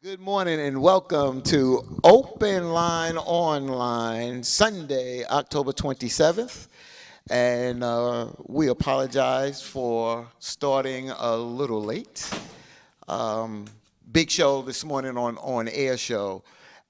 Good morning and welcome to OpenLine Online, Sunday, October 27th. And we apologize for starting a little late. Um, Big show this morning on air show.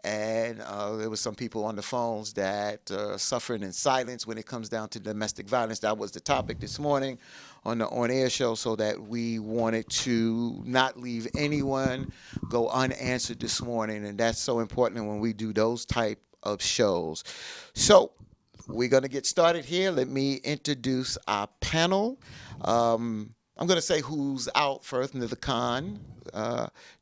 And there was some people on the phones that suffering in silence when it comes down to domestic violence. That was the topic this morning on the on air show, so that we wanted to not leave anyone go unanswered this morning, and that's so important when we do those type of shows. So we're going to get started here. Let me introduce our panel. I'm going to say who's out first. The Khan,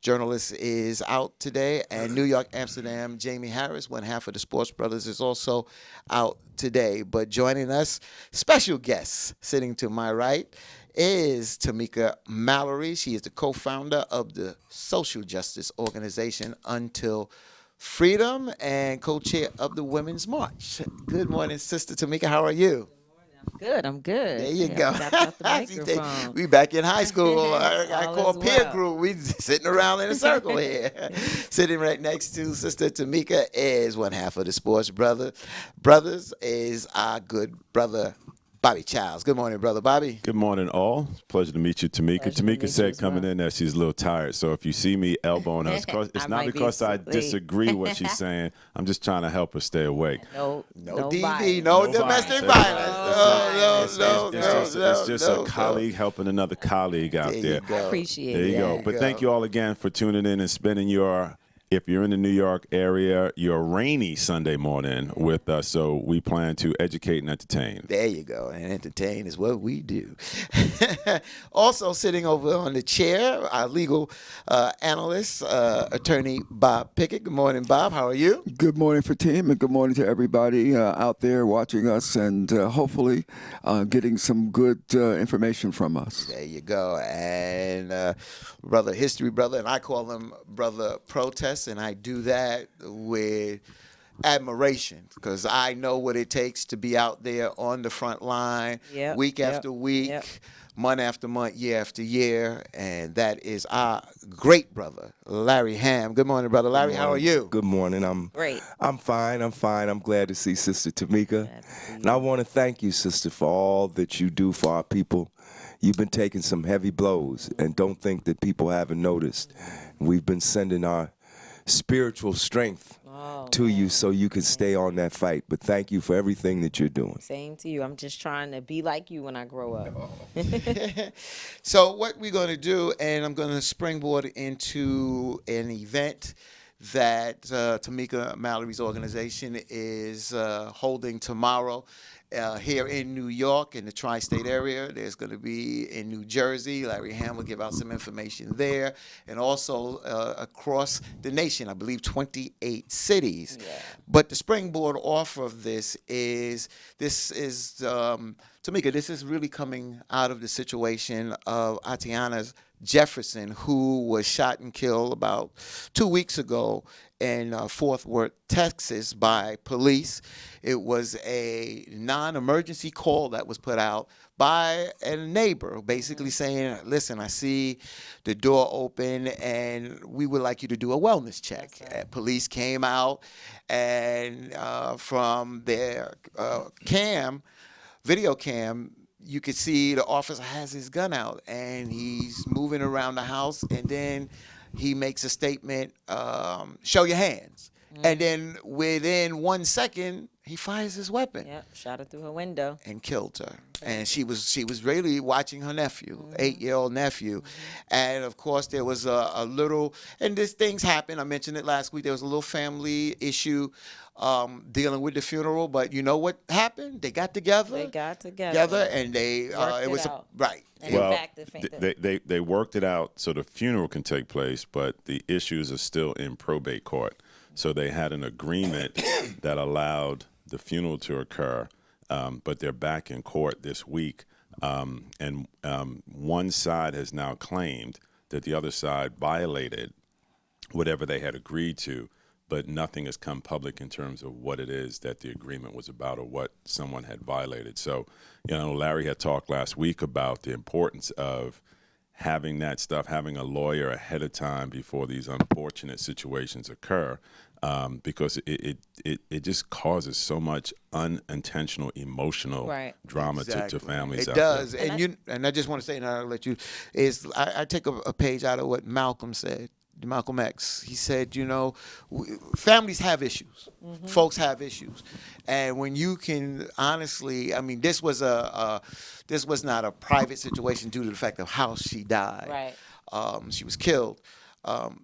journalist, is out today, and New York, Amsterdam, Jamie Harris, one half of the Sports Brothers, is also out today. But joining us, special guest sitting to my right is Tamika Mallory. She is the co-founder of the social justice organization Until Freedom and co-chair of the Women's March. Good morning, Sister Tamika. How are you? Good, I'm good. There you Yeah, go. got out the microphone. We back in high school. I All call is peer well. group. We sitting around in a circle here. Sitting right next to Sister Tamika is one half of the Sports Brothers is our good brother Bobby Childs. Good morning, brother Bobby. Good morning, all. Pleasure to meet you, Tamika. Pleasure to Tamika meet you said as coming well. in that she's a little tired. So if you see me elbowing her, I it's not might be because I asleep. disagree with what she's saying. I'm just trying to help her stay awake. No DV, violence. no No domestic violence. violence. No, It's just no, a colleague helping another colleague out There there. you I go. appreciate There it. you go. But thank you all again for tuning in and spending if you're in the New York area, your rainy Sunday morning with us. So we plan to educate and entertain. There you go. And entertain is what we do. Also sitting over on the chair, our legal analyst, attorney Bob Pickett. Good morning, Bob. How are you? Good morning for team, and good morning to everybody out there watching us, and hopefully getting some good information from us. There you go. And brother, history brother, and I call him brother protest, and I do that with admiration because I know what it takes to be out there on the front line Yep, week yep, after week, yep. month after month, year after year, and that is our great brother, Larry Ham. Good morning, brother Larry. How are you? Good morning. I'm Great. I'm fine. I'm fine. I'm glad to see Sister Tamika. Glad to see And I you. want to thank you, sister, for all that you do for our people. You've been taking some heavy blows, and don't think that people haven't noticed. We've been sending our spiritual strength Oh, to you man. so you can stay on that fight. But thank you for everything that you're doing. Same to you. I'm just trying to be like you when I grow up. So what we're going to do, and I'm going to springboard into an event that Tamika Mallory's organization is holding tomorrow here in New York in the tri-state area. There's going to be in New Jersey. Larry Ham will give out some information there, and also across the nation, I believe 28 cities. Yeah. But the springboard off of this is Tamika, this is really coming out of the situation of Atiana Jefferson, who was shot and killed about 2 weeks ago in Fort Worth, Texas, by police. It was a non-emergency call that was put out by a neighbor, basically saying, "Listen, I see the door open, and we would like you to do a wellness check." That's right. Police came out, and from their video cam, you could see the officer has his gun out and he's moving around the house, and then he makes a statement, show your hands. And then within 1 second, he fires his weapon Yep, shot her through her window. and killed her. And she was really watching her nephew, 8-year-old nephew. And of course, there was a little, and this things happened. I mentioned it last week. There was a little family issue dealing with the funeral. But you know what happened? They got together. They got together. And they Worked it it was out. right. And Well, in fact, they worked it out so the funeral can take place, but the issues are still in probate court. So they had an agreement that allowed the funeral to occur, but they're back in court this week. And one side has now claimed that the other side violated whatever they had agreed to, but nothing has come public in terms of what it is that the agreement was about or what someone had violated. So, Larry had talked last week about the importance of having that stuff, having a lawyer ahead of time before these unfortunate situations occur, because it just causes so much unintentional emotional Right. drama to Exactly. families It out does, there. and I just want to say, and I'll let you. I take a page out of what Malcolm said. Malcolm X. He said, families have issues. Folks have issues, and when you can honestly, I mean, this was not a private situation due to the fact of how she died. Right. She was killed.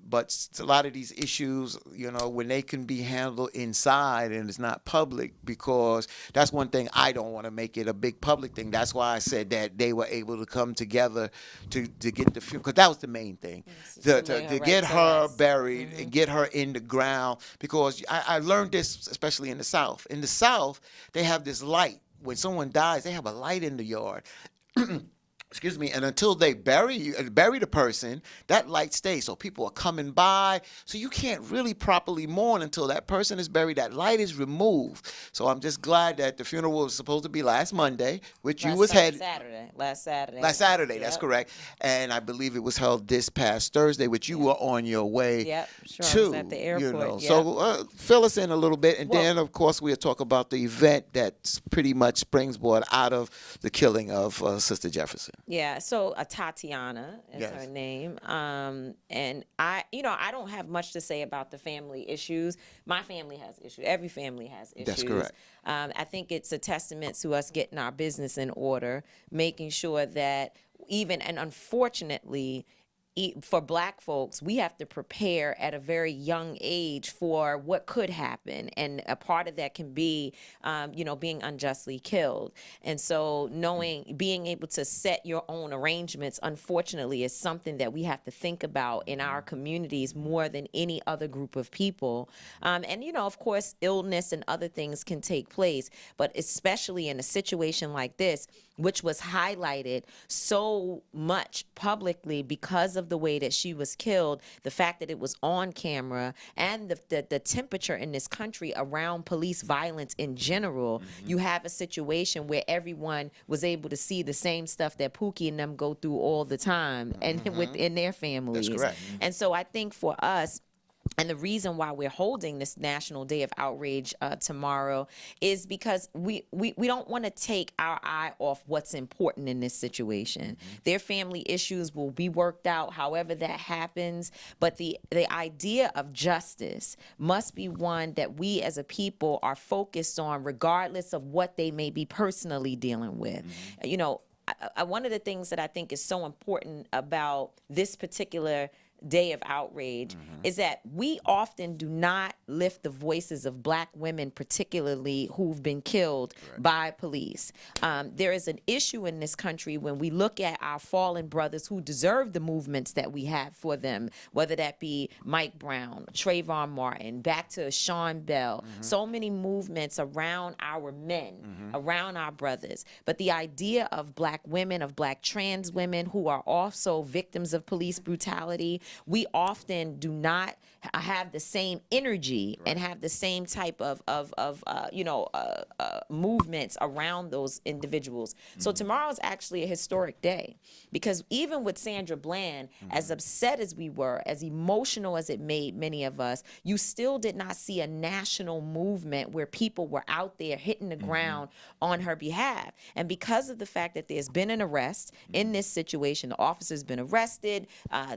But a lot of these issues, when they can be handled inside and it's not public, because that's one thing I don't want to make it a big public thing. That's why I said that they were able to come together to get the funeral, because that was the main thing, to lay her to right get to her rest. buried and get her in the ground. Because I learned this, especially in the South. In the South, they have this light. When someone dies, they have a light in the yard. Excuse me, and until they bury the person, that light stays. So people are coming by. So you can't really properly mourn until that person is buried. That light is removed. So I'm just glad that the funeral was supposed to be last Monday, which you was headed. Last Saturday. Last Saturday, that's Yep. correct. And I believe it was held this past Thursday, which you were on your way Yep, sure, I to. was at the airport, yep. So fill us in a little bit, and Well- then, of course, we'll talk about the event that's pretty much springboard out of the killing of Sister Jefferson. Yeah, so Tatiana is Yes. her name. And I don't have much to say about the family issues. My family has issues. Every family has issues. That's correct. I think it's a testament to us getting our business in order, making sure that and unfortunately, for Black folks, we have to prepare at a very young age for what could happen, and a part of that can be, being unjustly killed. And so, being able to set your own arrangements, unfortunately, is something that we have to think about in our communities more than any other group of people. Of course, illness and other things can take place, but especially in a situation like this, which was highlighted so much publicly because of the way that she was killed, the fact that it was on camera, and the temperature in this country around police violence in general. You have a situation where everyone was able to see the same stuff that Pookie and them go through all the time, and within their families. That's correct. And so I think for us, and the reason why we're holding this National Day of Outrage tomorrow is because we don't want to take our eye off what's important in this situation. Their family issues will be worked out however that happens, but the idea of justice must be one that we as a people are focused on, regardless of what they may be personally dealing with. One of the things that I think is so important about this particular Day of Outrage is that we often do not lift the voices of Black women, particularly who've been killed by police. There is an issue in this country when we look at our fallen brothers who deserve the movements that we have for them, whether that be Mike Brown, Trayvon Martin, back to Sean Bell, so many movements around our men, around our brothers. But the idea of Black women, of Black trans women who are also victims of police brutality, we often do not have the same energy and have the same type of movements around those individuals. So tomorrow is actually a historic day, because even with Sandra Bland, as upset as we were, as emotional as it made many of us, you still did not see a national movement where people were out there hitting the ground on her behalf. And because of the fact that there's been an arrest in this situation, the officer's been arrested,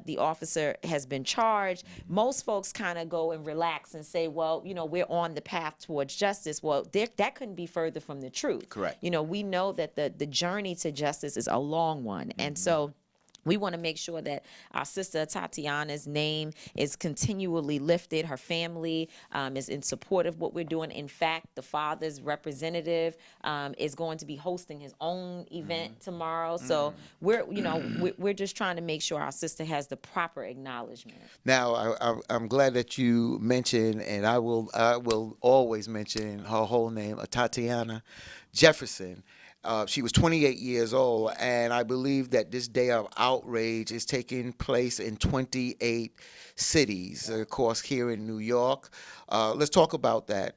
the officer has been charged, most folks kind of go and relax and say, well, we're on the path towards justice. Well, that couldn't be further from the truth. Correct. We know that the journey to justice is a long one. And so we want to make sure that our sister Tatiana's name is continually lifted. Her family is in support of what we're doing. In fact, the father's representative is going to be hosting his own event tomorrow. So we're just trying to make sure our sister has the proper acknowledgement. Now, I'm glad that you mentioned, and I will always mention her whole name, Tatiana Jefferson. She was 28 years old, and I believe that this day of outrage is taking place in 28 cities, of course, here in New York. Let's talk about that.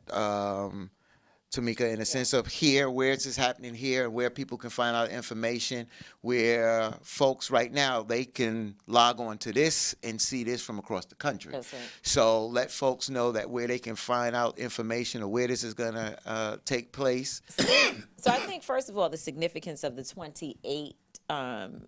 Tamika, in a sense of here, where this is happening here, and where people can find out information, where folks right now, they can log on to this and see this from across the country. That's right. So let folks know that where they can find out information or where this is going to take place. So I think, first of all, the significance of the 28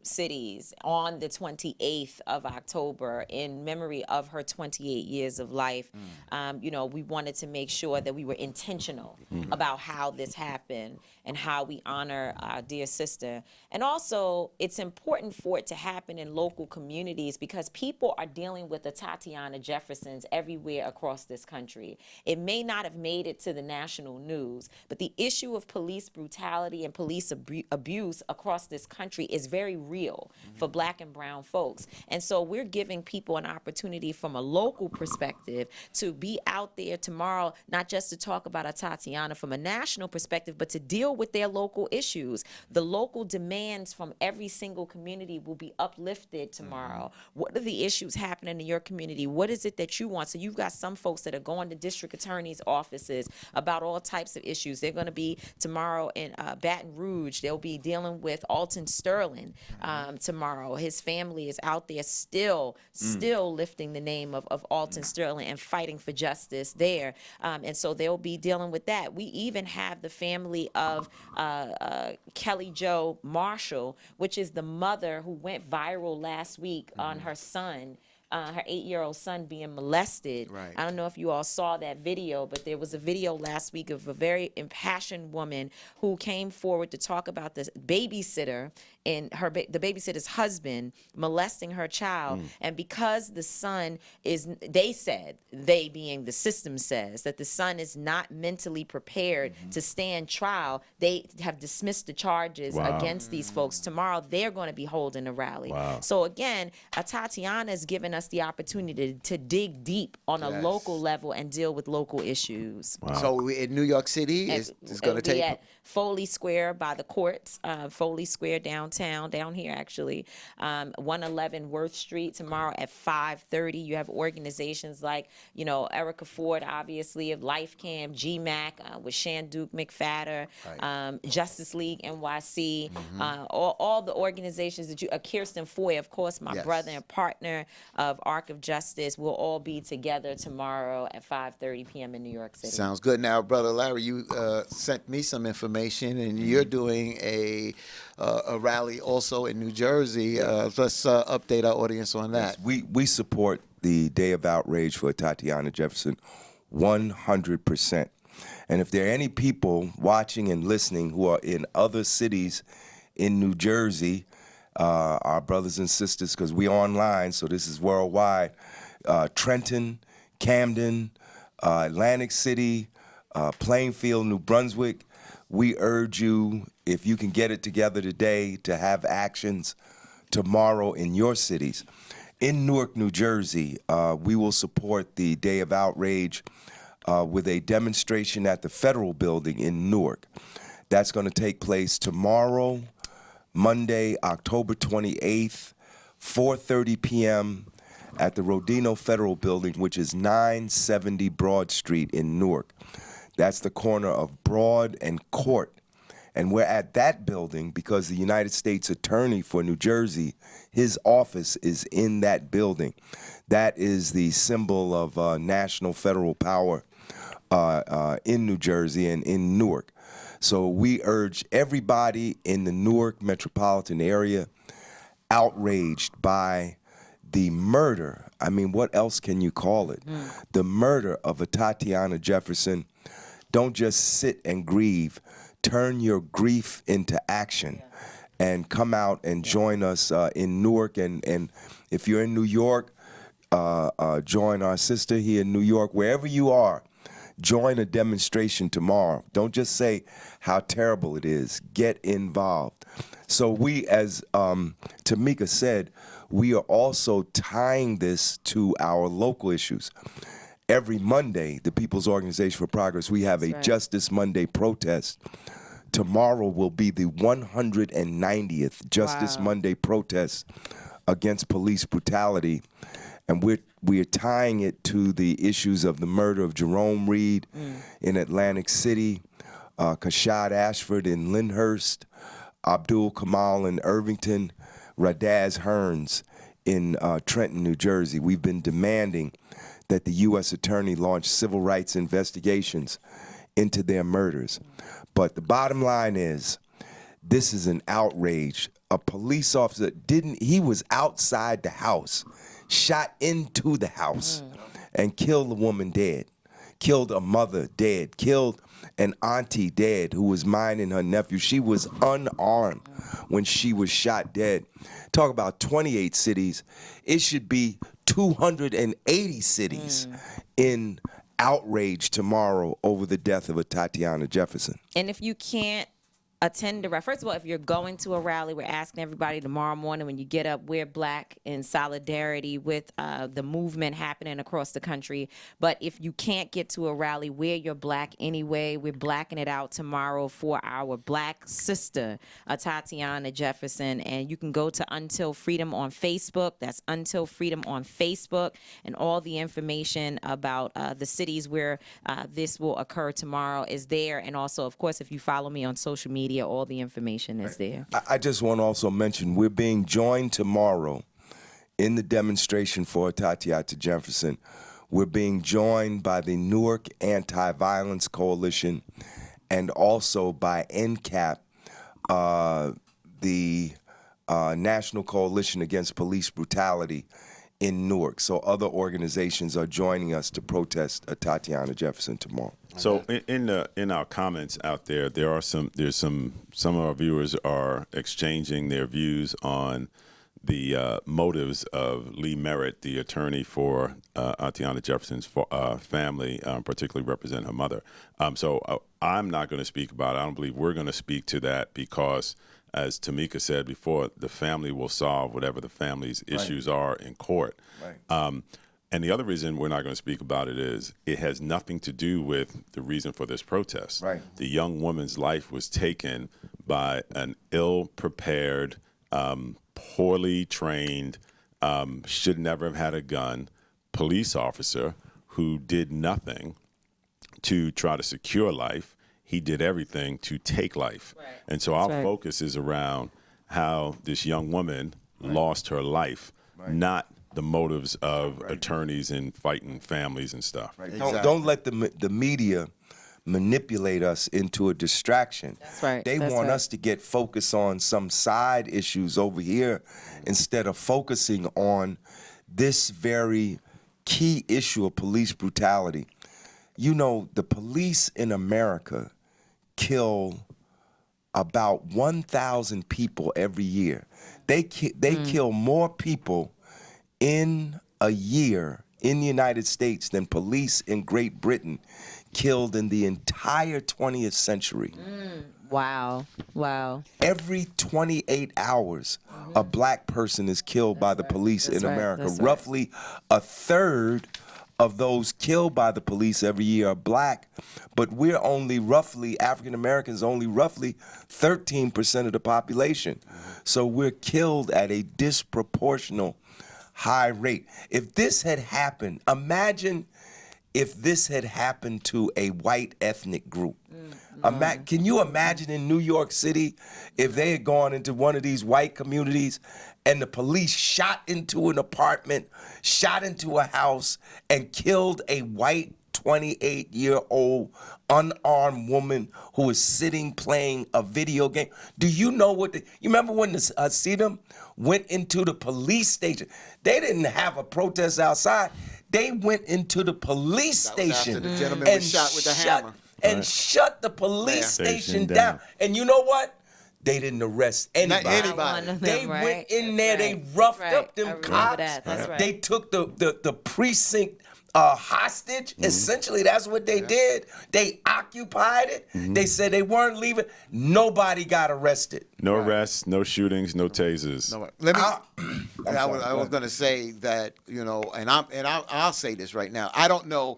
cities on the 28th of October in memory of her 28 years of life. We wanted to make sure that we were intentional about how this happened and how we honor our dear sister. And also, it's important for it to happen in local communities because people are dealing with the Tatiana Jeffersons everywhere across this country. It may not have made it to the national news, but the issue of police brutality and police abuse across this country is very real for Black and brown folks. And so we're giving people an opportunity from a local perspective to be out there tomorrow, not just to talk about a Tatiana from a national perspective, but to deal with their local issues. The local demands from every single community will be uplifted tomorrow. What are the issues happening in your community? What is it that you want? So you've got some folks that are going to district attorneys' offices about all types of issues. They're going to be tomorrow in Baton Rouge. They'll be dealing with Alton Sterling tomorrow. His family is out there still lifting the name of Alton Sterling and fighting for justice there. And so they'll be dealing with that. We even have the family of Kelly Jo Marshall, which is the mother who went viral last week on her son. Her 8-year-old son being molested. Right. I don't know if you all saw that video, but there was a video last week of a very impassioned woman who came forward to talk about this babysitter and the babysitter's husband molesting her child. And because the son is, they being the system says, that the son is not mentally prepared to stand trial, they have dismissed the charges against these folks. Tomorrow, they're going to be holding a rally. So again, Tatiana is giving us the opportunity to dig deep on a local level and deal with local issues. So in New York City, it's going to It'll be take. at Foley Square by the courts, Foley Square down here actually, 111 Worth Street tomorrow at 5:30. You have organizations like, Erica Ford, obviously, of Life Camp, GMAC, with Shanduke McFadder, Justice League NYC, all the organizations that Kirsten Foy, of course, my brother and partner of Arc of Justice, will all be together tomorrow at 5:30 p.m. in New York City. Sounds good. Now, Brother Larry, you sent me some information, and you're doing a rally also in New Jersey. Let's update our audience on that. We support the Day of Outrage for Tatiana Jefferson 100%. And if there are any people watching and listening who are in other cities in New Jersey, our brothers and sisters, because we're online, so this is worldwide, Trenton, Camden, Atlantic City, Plainfield, New Brunswick, we urge you, if you can get it together today, to have actions tomorrow in your cities. In Newark, New Jersey, we will support the Day of Outrage with a demonstration at the Federal Building in Newark. That's going to take place tomorrow, Monday, October 28th, 4:30 p.m. at the Rodino Federal Building, which is 970 Broad Street in Newark. That's the corner of Broad and Court. And we're at that building because the United States Attorney for New Jersey, his office is in that building. That is the symbol of national federal power in New Jersey and in Newark. So we urge everybody in the Newark metropolitan area outraged by the murder. I mean, what else can you call it? The murder of a Tatiana Jefferson. Don't just sit and grieve. Turn your grief into action and come out and join us in Newark. And if you're in New York, join our sister here in New York. Wherever you are, join a demonstration tomorrow. Don't just say how terrible it is. Get involved. So we, as Tamika said, we are also tying this to our local issues. Every Monday, the People's Organization for Progress, we have a Justice Monday protest. Tomorrow will be the 190th Justice Monday protest against police brutality. And we're tying it to the issues of the murder of Jerome Reed in Atlantic City, Kashad Ashford in Lyndhurst, Abdul Kamal in Irvington, Radaz Hearns in Trenton, New Jersey. We've been demanding that the U.S. Attorney launch civil rights investigations into their murders. But the bottom line is, this is an outrage. A police officer he was outside the house, shot into the house, and killed a woman dead, killed a mother dead, killed an auntie dead who was minding her nephew. She was unarmed when she was shot dead. Talk about 28 cities. It should be 280 cities in outrage tomorrow over the death of a Tatiana Jefferson. And if you can't attend first of all, if you're going to a rally, we're asking everybody tomorrow morning when you get up, wear black in solidarity with the movement happening across the country. But if you can't get to a rally, wear your black anyway. We're blacking it out tomorrow for our black sister, Tatiana Jefferson. And you can go to Until Freedom on Facebook. That's Until Freedom on Facebook. And all the information about the cities where this will occur tomorrow is there. And also, of course, if you follow me on social media, all the information is there. I just want to also mention we're being joined tomorrow in the demonstration for Tatiana Jefferson. We're being joined by the Newark Anti-Violence Coalition and also by NCAP, the National Coalition Against Police Brutality in Newark. So other organizations are joining us to protest Tatiana Jefferson tomorrow. So in our comments out there's some of our viewers are exchanging their views on the motives of Lee Merritt, the attorney for Tatiana Jefferson's family, particularly represent her mother. So I'm not going to speak about it. I don't believe we're going to speak to that because, as Tamika said before, the family will solve whatever the family's issues are in court. Right. And the other reason we're not going to speak about it is it has nothing to do with the reason for this protest. Right. The young woman's life was taken by an ill-prepared, poorly trained, should never have had a gun, police officer who did nothing to try to secure life. He did everything to take life. Right. And so our focus is around how this young woman lost her life, not the motives of attorneys and fighting families and stuff. Right. Exactly. Don't let the media manipulate us into a distraction. That's right. They want us to get focused on some side issues over here instead of focusing on this very key issue of police brutality. You know, the police in America kill about 1,000 people every year. They kill more people in a year in the United States than police in Great Britain killed in the entire 20th century. Wow. Every 28 hours, a black person is killed by the police in America. Roughly a third of those killed by the police every year are black, but we're only roughly, African Americans, only roughly 13% of the population. So we're killed at a disproportional high rate. If this had happened, imagine if this had happened to a white ethnic group. Can you imagine in New York City if they had gone into one of these white communities and the police shot into an apartment, shot into a house, and killed a white 28-year-old unarmed woman who was sitting playing a video game? Do you know what you remember when the Hasidim went into the police station? They didn't have a protest outside. They went into the police station after the gentleman was shot with the hammer. And shut the police station down. And you know what? They didn't arrest anybody. Not anybody. They went in there. They roughed up them cops. They took the precinct hostage. Essentially, that's what they did. They occupied it. They said they weren't leaving. Nobody got arrested. No arrests, no shootings, no tasers. No, let me. I was going to say that, you know, and I'll say this right now. I don't know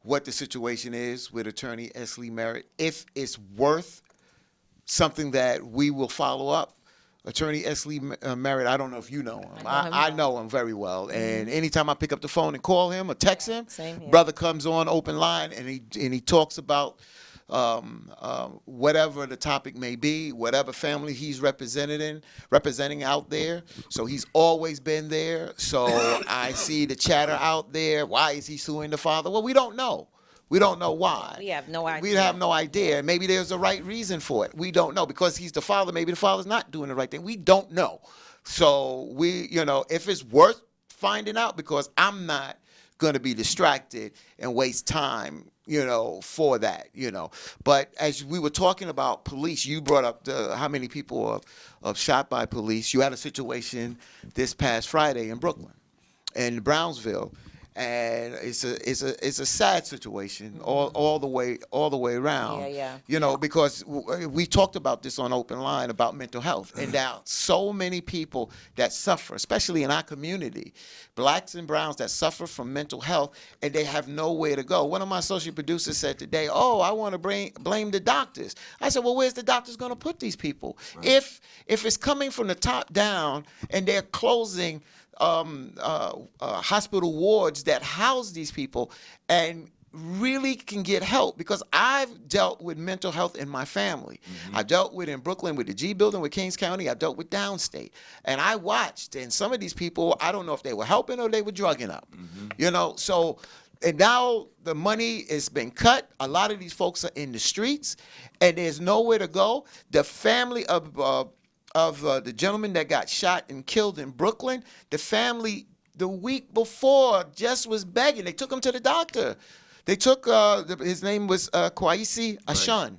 what the situation is with Attorney S. Lee Merritt. If it's worth something that we will follow up. Attorney S. Lee Merritt, I don't know if you know him. I know him very well. And anytime I pick up the phone and call him or text him, brother comes on open line and he talks about whatever the topic may be, whatever family he's representing out there. So he's always been there. So I see the chatter out there. Why is he suing the father? Well, we don't know. We don't know why. We have no idea. We have no idea. Maybe there's a right reason for it. We don't know because he's the father. Maybe the father's not doing the right thing. We don't know. So if it's worth finding out, because I'm not going to be distracted and waste time, for that, But as we were talking about police, you brought up how many people are shot by police. You had a situation this past Friday in Brooklyn, in Brownsville, and it's a sad situation all the way around. Yeah. Because we talked about this on OpenLine about mental health, and now so many people that suffer, especially in our community, blacks and browns that suffer from mental health, and they have nowhere to go. One of my associate producers said today, "Oh, I want to blame the doctors." I said, "Well, where's the doctors going to put these people? Right. If it's coming from the top down and they're closing hospital wards that house these people and really can get help," because I've dealt with mental health in my family. I dealt with in Brooklyn with the G building with Kings County. I dealt with downstate, and I watched, and some of these people, I don't know if they were helping or they were drugging up, so. And now the money has been cut. A lot of these folks are in the streets, and there's nowhere to go. The family of the gentleman that got shot and killed in Brooklyn, the family the week before just was begging. They took him to the doctor. They took, his name was Kwaisi Ashun.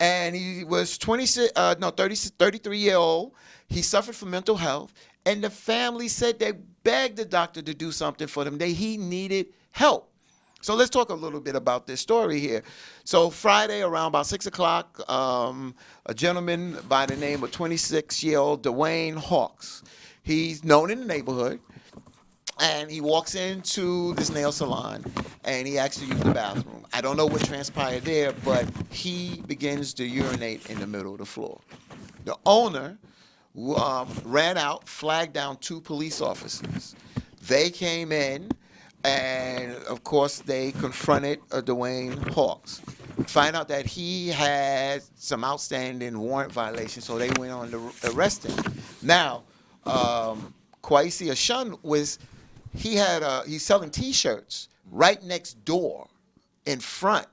And he was 33-year-old. He suffered from mental health. And the family said they begged the doctor to do something for them. He needed help. So let's talk a little bit about this story here. So Friday around about 6 o'clock, a gentleman by the name of 26-year-old Dwayne Hawks. He's known in the neighborhood. And he walks into this nail salon, and he actually used the bathroom. I don't know what transpired there, but he begins to urinate in the middle of the floor. The owner ran out, flagged down 2 police officers. They came in, and of course they confronted Dwayne Hawks. Find out that he had some outstanding warrant violations, so they went on to arrest him. Now, Kwaisi Ashun he's selling T-shirts right next door in front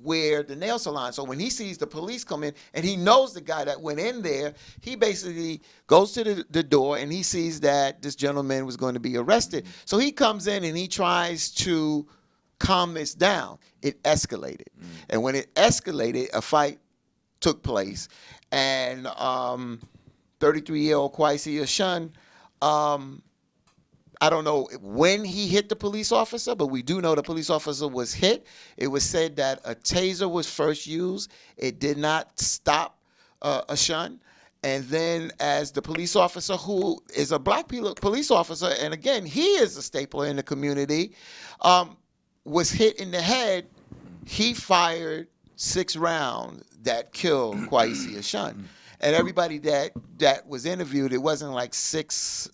where the nail salon. So when he sees the police come in and he knows the guy that went in there, he basically goes to the door and he sees that this gentleman was going to be arrested. So he comes in and he tries to calm this down. It escalated. And when it escalated, a fight took place. And 33-year-old Kwaisi Ashun, I don't know when he hit the police officer, but we do know the police officer was hit. It was said that a taser was first used. It did not stop Ashun. And then as the police officer, who is a black police officer, and again, he is a staple in the community, was hit in the head, he fired 6 rounds that killed Kwaisi Ashun. And everybody that was interviewed, it wasn't like 6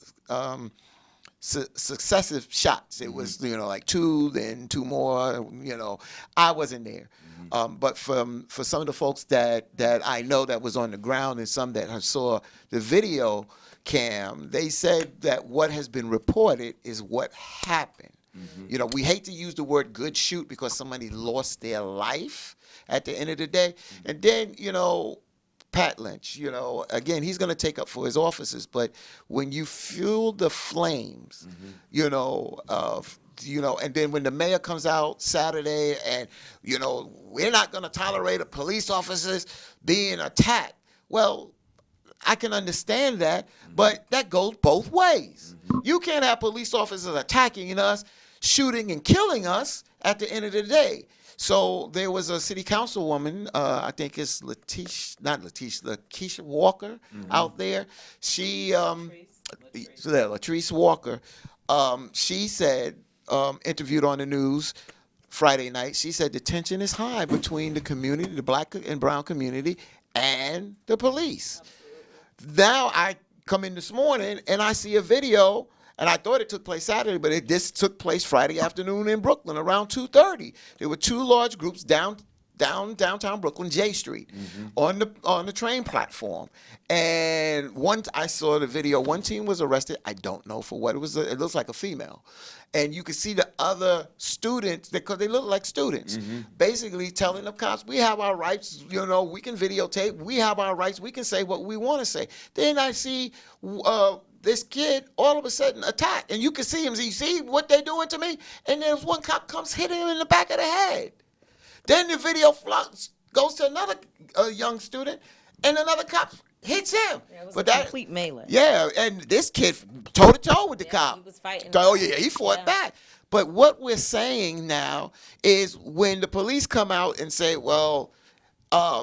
successive shots. It was, like 2, then 2 more. I wasn't there. But for some of the folks that I know that was on the ground and some that saw the video cam, they said that what has been reported is what happened. We hate to use the word good shoot because somebody lost their life at the end of the day. And then, Pat Lynch, again, he's going to take up for his officers. But when you fuel the flames, and then when the mayor comes out Saturday and, we're not going to tolerate police officers being attacked. Well, I can understand that, but that goes both ways. You can't have police officers attacking us, shooting and killing us at the end of the day. So there was a city councilwoman, I think it's Lakeisha Walker out there. She, Latrice Walker, she said, interviewed on the news Friday night, she said the tension is high between the community, the black and brown community, and the police. Now I come in this morning and I see a video And I thought it took place Saturday, but this took place Friday afternoon in Brooklyn around 2:30. There were two large groups downtown Brooklyn, J Street, on the train platform. And I saw the video. One team was arrested. I don't know for what it was. It looks like a female, and you could see the other students because they look like students, basically telling the cops, "We have our rights. You know, we can videotape. We have our rights. We can say what we want to say." Then I see. This kid all of a sudden attack, and you can see him. You see what they're doing to me, and there's one cop comes hitting him in the back of the head. Then the video goes to another young student, and another cop hits him. Yeah, it was but a complete melee. Yeah, and this kid toe to toe with the cop. He was fighting. Oh yeah, he fought back. But what we're saying now is when the police come out and say, well,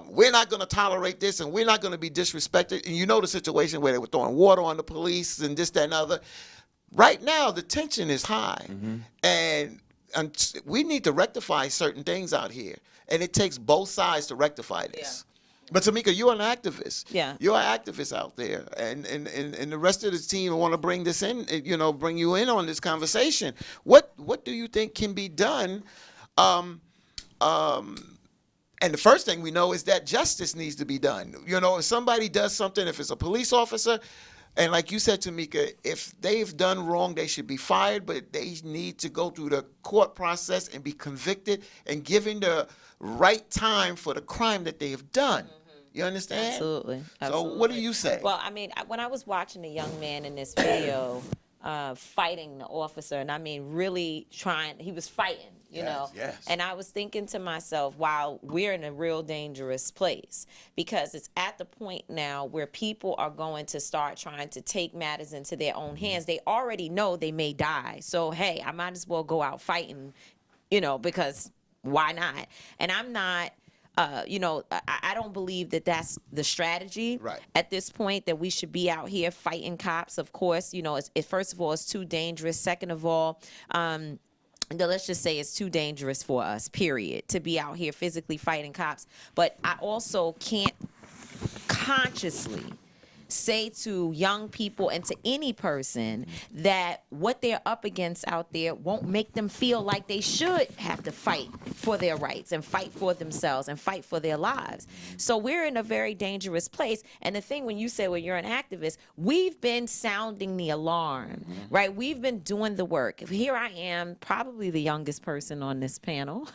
we're not going to tolerate this and we're not going to be disrespected. And you know the situation where they were throwing water on the police and this, that, and other. Right now, the tension is high. And we need to rectify certain things out here. And it takes both sides to rectify this. But Tamika, you're an activist. Yeah. You're an activist out there. And the rest of the team want to bring this in, bring you in on this conversation. What do you think can be done? And the first thing we know is that justice needs to be done. If somebody does something, if it's a police officer, and like you said, Tamika, if they've done wrong, they should be fired, but they need to go through the court process and be convicted and given the right time for the crime that they have done. You understand? Absolutely. So what do you say? Well, I mean, when I was watching the young man in this video fighting the officer, and I mean really trying, he was fighting, you know. Yes. And I was thinking to myself, wow, we're in a real dangerous place because it's at the point now where people are going to start trying to take matters into their own hands. They already know they may die. So, hey, I might as well go out fighting, because why not? And I'm not, I don't believe that that's the strategy at this point, that we should be out here fighting cops. Of course, first of all, it's too dangerous. Second of all, let's just say it's too dangerous for us, period, to be out here physically fighting cops. But I also can't consciously say to young people and to any person that what they're up against out there won't make them feel like they should have to fight for their rights and fight for themselves and fight for their lives. So we're in a very dangerous place. And the thing, when you say, well, you're an activist, we've been sounding the alarm, right? We've been doing the work. Here I am, probably the youngest person on this panel.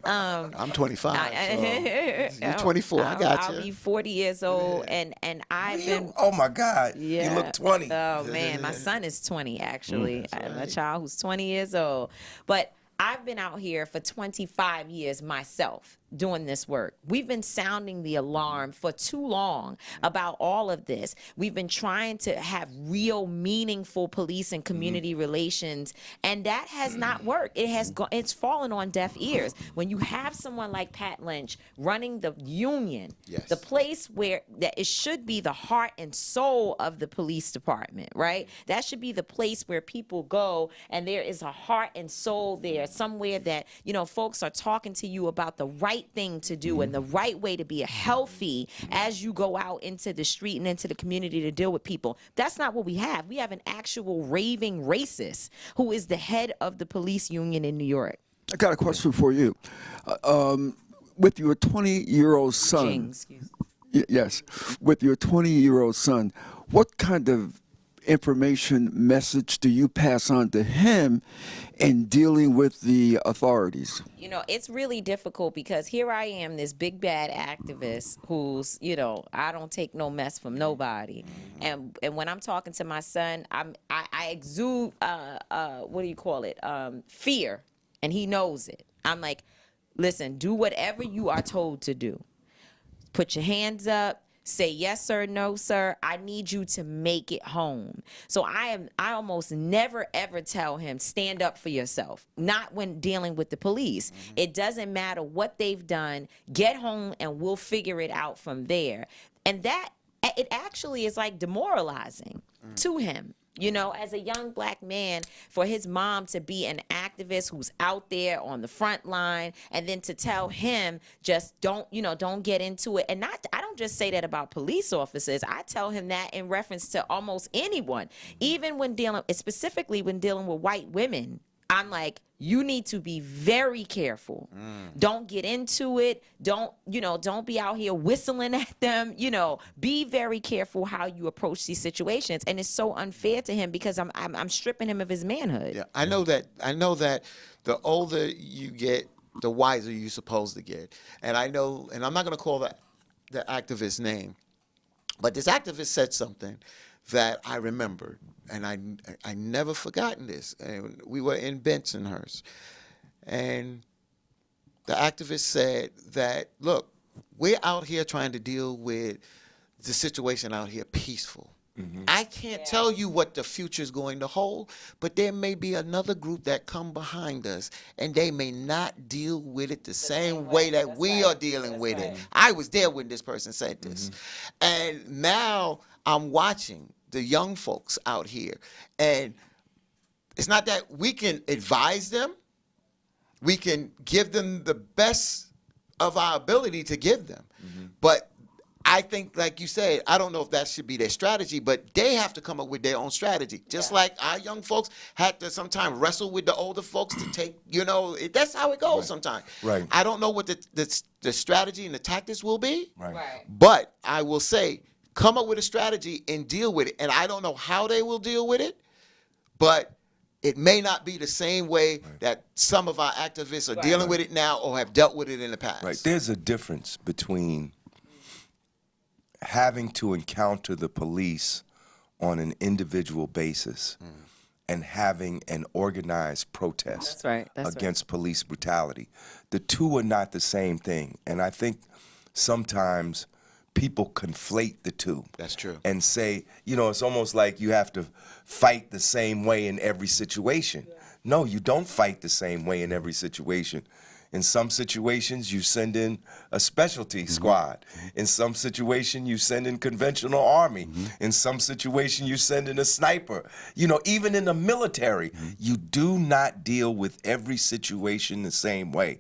I'm 25. So you're 24. I got you. I'll be 40 years old, and I've been. Oh my God! Yeah. You look 20. Oh man, my son is 20 actually. I have a child who's 20 years old. But I've been out here for 25 years myself doing this work. We've been sounding the alarm for too long about all of this. We've been trying to have real, meaningful police and community relations, and that has not worked. It's fallen on deaf ears. When you have someone like Pat Lynch running the union, the place where that it should be the heart and soul of the police department, right? That should be the place where people go, and there is a heart and soul there, somewhere that, folks are talking to you about the right thing to do and the right way to be healthy as you go out into the street and into the community to deal with people. That's not what we have. We have an actual raving racist who is the head of the police union in New York. I got a question for you. With your 20-year-old son, Jing, excuse me. Yes, with your 20-year-old son, what kind of information message do you pass on to him in dealing with the authorities? It's really difficult because here I am, this big bad activist who's, I don't take no mess from nobody. And when I'm talking to my son, I exude, fear, and he knows it. I'm like, listen, do whatever you are told to do. Put your hands up. Say yes sir, no sir. I need you to make it home. So I almost never ever tell him stand up for yourself. Not when dealing with the police. It doesn't matter what they've done. Get home and we'll figure it out from there. And that it actually is like demoralizing to him. You know, as a young black man, for his mom to be an activist who's out there on the front line, and then to tell him just don't get into it. And not, I don't just say that about police officers. I tell him that in reference to almost anyone, even when specifically when dealing with white women. I'm like, you need to be very careful. Don't get into it. Don't be out here whistling at them. Be very careful how you approach these situations. And it's so unfair to him because I'm stripping him of his manhood. Yeah, I know that the older you get, the wiser you're supposed to get. And I know, and I'm not going to call the activist's name, but this activist said something that I remembered, and I never forgotten this. And we were in Bensonhurst, and the activist said that, look, we're out here trying to deal with the situation out here peaceful. I can't tell you what the future is going to hold, but there may be another group that come behind us, and they may not deal with it the same way that we are dealing with it. I was there when this person said this. And now I'm watching the young folks out here, and it's not that we can advise them. We can give them the best of our ability to give them. But I think, like you said, I don't know if that should be their strategy, but they have to come up with their own strategy. Just like our young folks had to sometimes wrestle with the older folks to take, that's how it goes sometimes. Right. I don't know what the strategy and the tactics will be, Right. but I will say, come up with a strategy and deal with it. And I don't know how they will deal with it, but it may not be the same way that some of our activists are dealing with it now or have dealt with it in the past. Right. There's a difference between having to encounter the police on an individual basis and having an organized protest against police brutality. The two are not the same thing. And I think sometimes people conflate the two. That's true. And say, it's almost like you have to fight the same way in every situation. No, you don't fight the same way in every situation. In some situations, you send in a specialty squad. In some situation, you send in conventional army. In some situation, you send in a sniper. Even in the military, you do not deal with every situation the same way.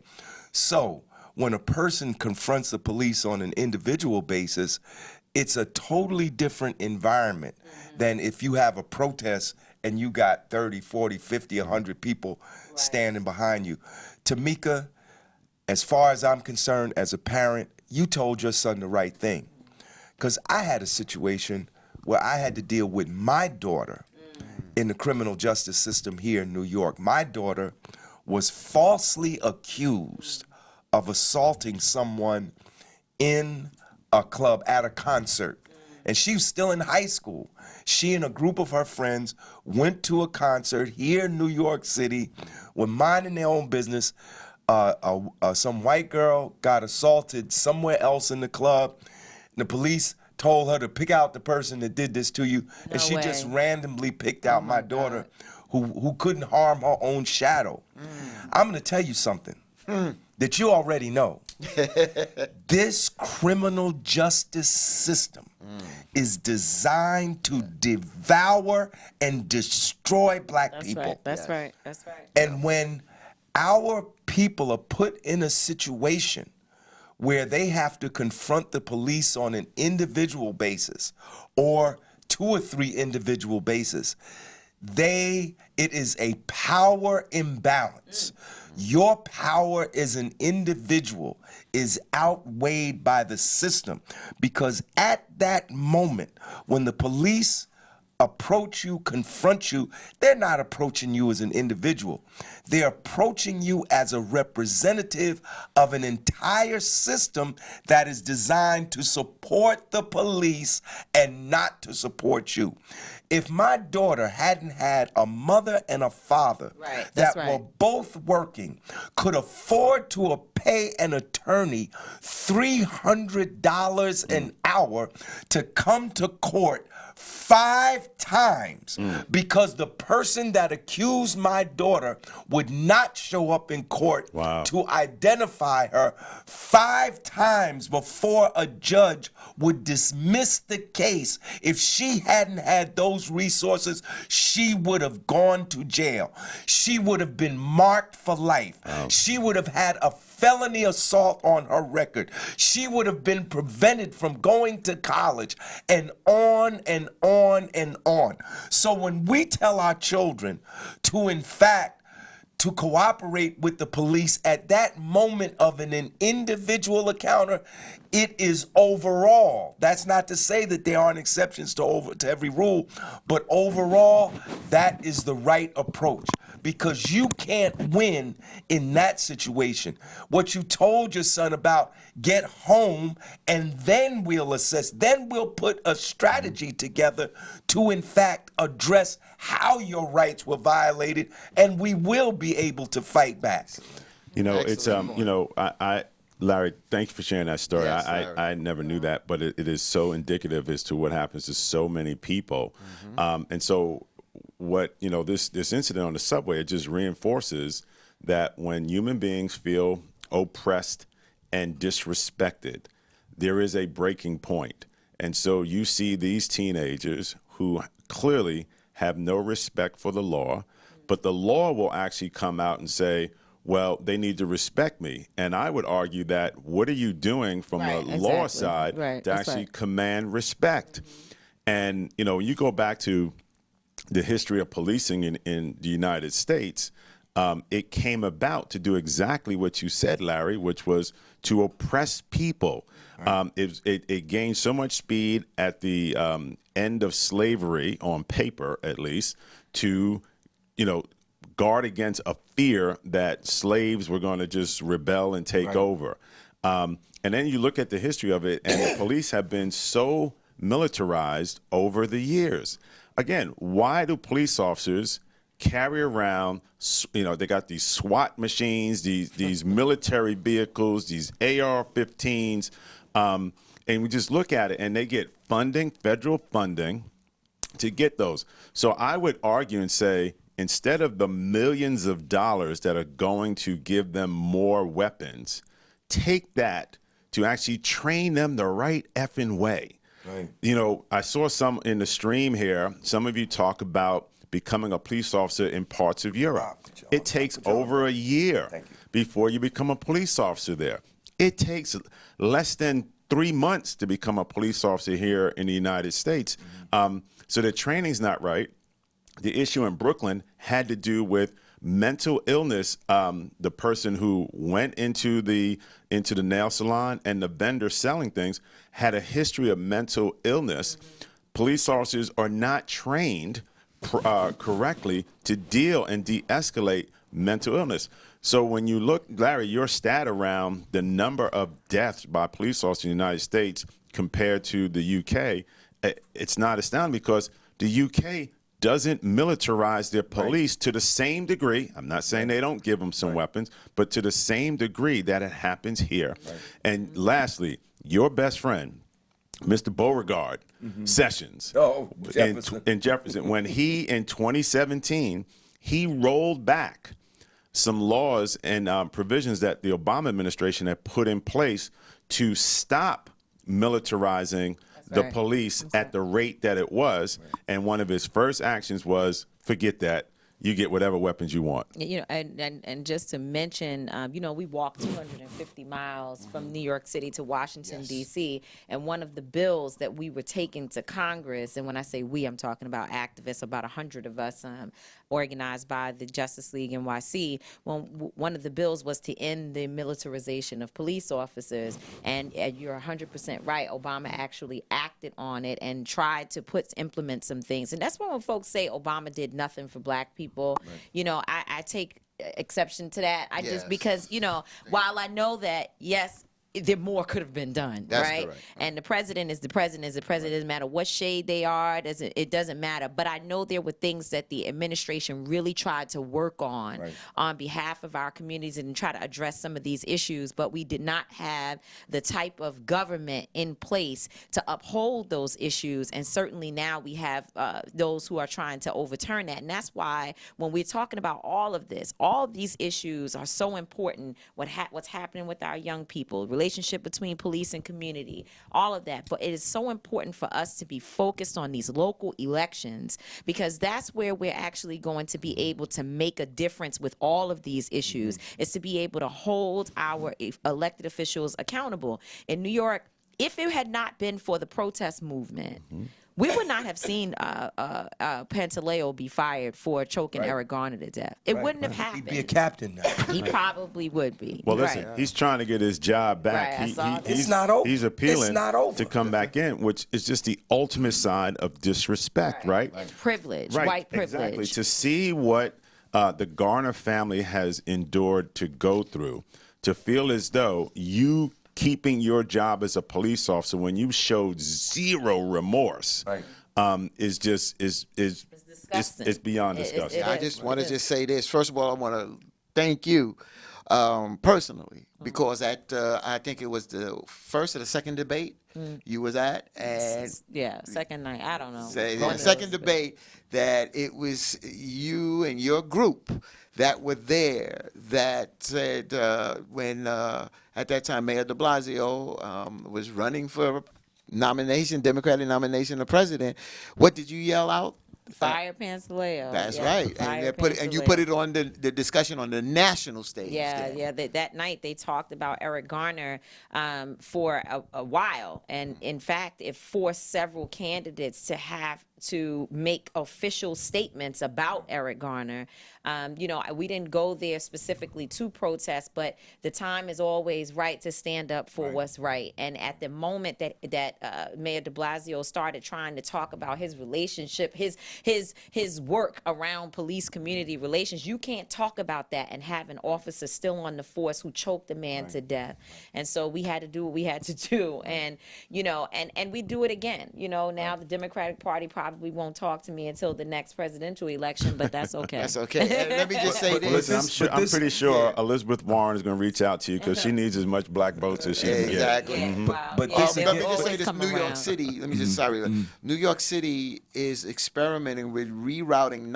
So when a person confronts the police on an individual basis, it's a totally different environment than if you have a protest and you got 30, 40, 50, 100 people standing behind you. Tamika, as far as I'm concerned, as a parent, you told your son the right thing. Because I had a situation where I had to deal with my daughter in the criminal justice system here in New York. My daughter was falsely accused of assaulting someone in a club at a concert. And she was still in high school. She and a group of her friends went to a concert here in New York City, were minding their own business. Some white girl got assaulted somewhere else in the club. The police told her to pick out the person that did this to you, and she just randomly picked out my daughter, who couldn't harm her own shadow. I'm going to tell you something that you already know. This criminal justice system is designed to devour and destroy black people. That's right. And when our people are put in a situation where they have to confront the police on an individual basis or 2 or 3 individual basis, it is a power imbalance. Your power as an individual is outweighed by the system, because at that moment when the police approach you, confront you, they're not approaching you as an individual. They're approaching you as a representative of an entire system that is designed to support the police and not to support you. If my daughter hadn't had a mother and a father that were both working, could afford to pay an attorney $300 an power to come to court 5 times because the person that accused my daughter would not show up in court Wow. to identify her 5 times before a judge would dismiss the case. If she hadn't had those resources, she would have gone to jail. She would have been marked for life. She would have had a felony assault on her record. She would have been prevented from going to college, and on and on and on. So when we tell our children to, in fact, to cooperate with the police at that moment of an individual encounter, it is overall. That's not to say that there aren't exceptions to every rule, but overall, that is the right approach. Because you can't win in that situation. What you told your son about, get home and then we'll assess, then we'll put a strategy together to in fact address how your rights were violated, and we will be able to fight back. You know, Excellent it's I Larry, thank you for sharing that story. Yes, Larry. I never knew that, but it is so indicative as to what happens to so many people. And so what, this incident on the subway, it just reinforces that when human beings feel oppressed and disrespected, there is a breaking point. And so you see these teenagers who clearly have no respect for the law, but the law will actually come out and say, well, they need to respect me. And I would argue that what are you doing from Right, the law exactly. side Right, to that's actually right. command respect? And, you go back to the history of policing in the United States, it came about to do exactly what you said, Larry, which was to oppress people. It gained so much speed at the end of slavery, on paper at least, to, guard against a fear that slaves were going to just rebel and take over. And then you look at the history of it, and the police have been so militarized over the years. Again, why do police officers carry around, they got these SWAT machines, these military vehicles, these AR-15s, and we just look at it, and they get funding, federal funding, to get those. So I would argue and say, instead of the millions of dollars that are going to give them more weapons, take that to actually train them the right effing way. Right. I saw some in the stream here. Some of you talk about becoming a police officer in parts of Europe. It takes over a year before you become a police officer there. It takes less than 3 months to become a police officer here in the United States. So the training's not right. The issue in Brooklyn had to do with mental illness. The person who went into the nail salon and the vendor selling things had a history of mental illness. Police officers are not trained correctly to deal and de-escalate mental illness. So when you look, Larry, your stat around the number of deaths by police officers in the United States compared to the UK, it's not astounding because the UK doesn't militarize their police to the same degree. I'm not saying they don't give them some weapons, but to the same degree that it happens here. And lastly, your best friend, Mr. Beauregard Sessions, in Jefferson, when he, in 2017, he rolled back some laws and provisions that the Obama administration had put in place to stop militarizing the police at the rate that it was. And one of his first actions was, forget that. You get whatever weapons you want. And just to mention, we walked 250 miles from New York City to Washington, D.C., and one of the bills that we were taking to Congress, and when I say we, I'm talking about activists, about 100 of us organized by the Justice League NYC, one of the bills was to end the militarization of police officers, and you're 100% right, Obama actually acted on it and tried to implement some things. And that's when folks say Obama did nothing for black people. I take exception to that. Just because, while I know that, yes, there more could have been done, That's right? correct. And the president is the president is the president. It doesn't matter what shade they are. It doesn't matter. But I know there were things that the administration really tried to work on behalf of our communities and try to address some of these issues. But we did not have the type of government in place to uphold those issues. And certainly now we have those who are trying to overturn that. And that's why when we're talking about all of this, all of these issues are so important. What's happening with our young people, relationship between police and community, all of that. But it is so important for us to be focused on these local elections, because that's where we're actually going to be able to make a difference with all of these issues, is to be able to hold our elected officials accountable. In New York, if it had not been for the protest movement, we would not have seen Pantaleo be fired for choking Eric Garner to death. It wouldn't have happened. He'd be a captain now. He probably would be. Well, listen, Right. he's trying to get his job back. Right, I saw that. It's not over. He's appealing It's not over. to come back in, which is just the ultimate sign of disrespect, right? Privilege, Right, white privilege. exactly. To see what the Garner family has endured to go through, to feel as though you keeping your job as a police officer when you showed zero remorse, Right. is just disgusting. it's beyond It- disgusting. it I is. just want to just say this. First of all, I want to thank you personally, because at I think it was the first or the second debate you was at, and Yeah, second night. I don't know. say One the of second those. debate that it was you and your group that were there that said when at that time Mayor de Blasio was running for nomination, Democratic nomination of president, what did you yell out? Fire Pantaleo. That's Yeah, right. fire And you Pantaleo. put it on the discussion on the national stage. Yeah, there. yeah. That night they talked about Eric Garner for a while, and in fact, it forced several candidates to have to make official statements about Eric Garner. We didn't go there specifically to protest, but the time is always right to stand up for what's right. And at the moment that Mayor de Blasio started trying to talk about his relationship, his work around police community relations, you can't talk about that and have an officer still on the force who choked a man to death. And so we had to do what we had to do, and and we do it again. Now the Democratic Party probably won't talk to me until the next presidential election, but that's okay. That's okay. And let me just say Well, listen, this. I'm pretty sure Elizabeth Warren is going to reach out to you because she needs as much black votes as she can get. Exactly. Yeah, wow. But Yeah, this they'll Let me just always say this: come New York around. City. Let me just New York City is experimenting with rerouting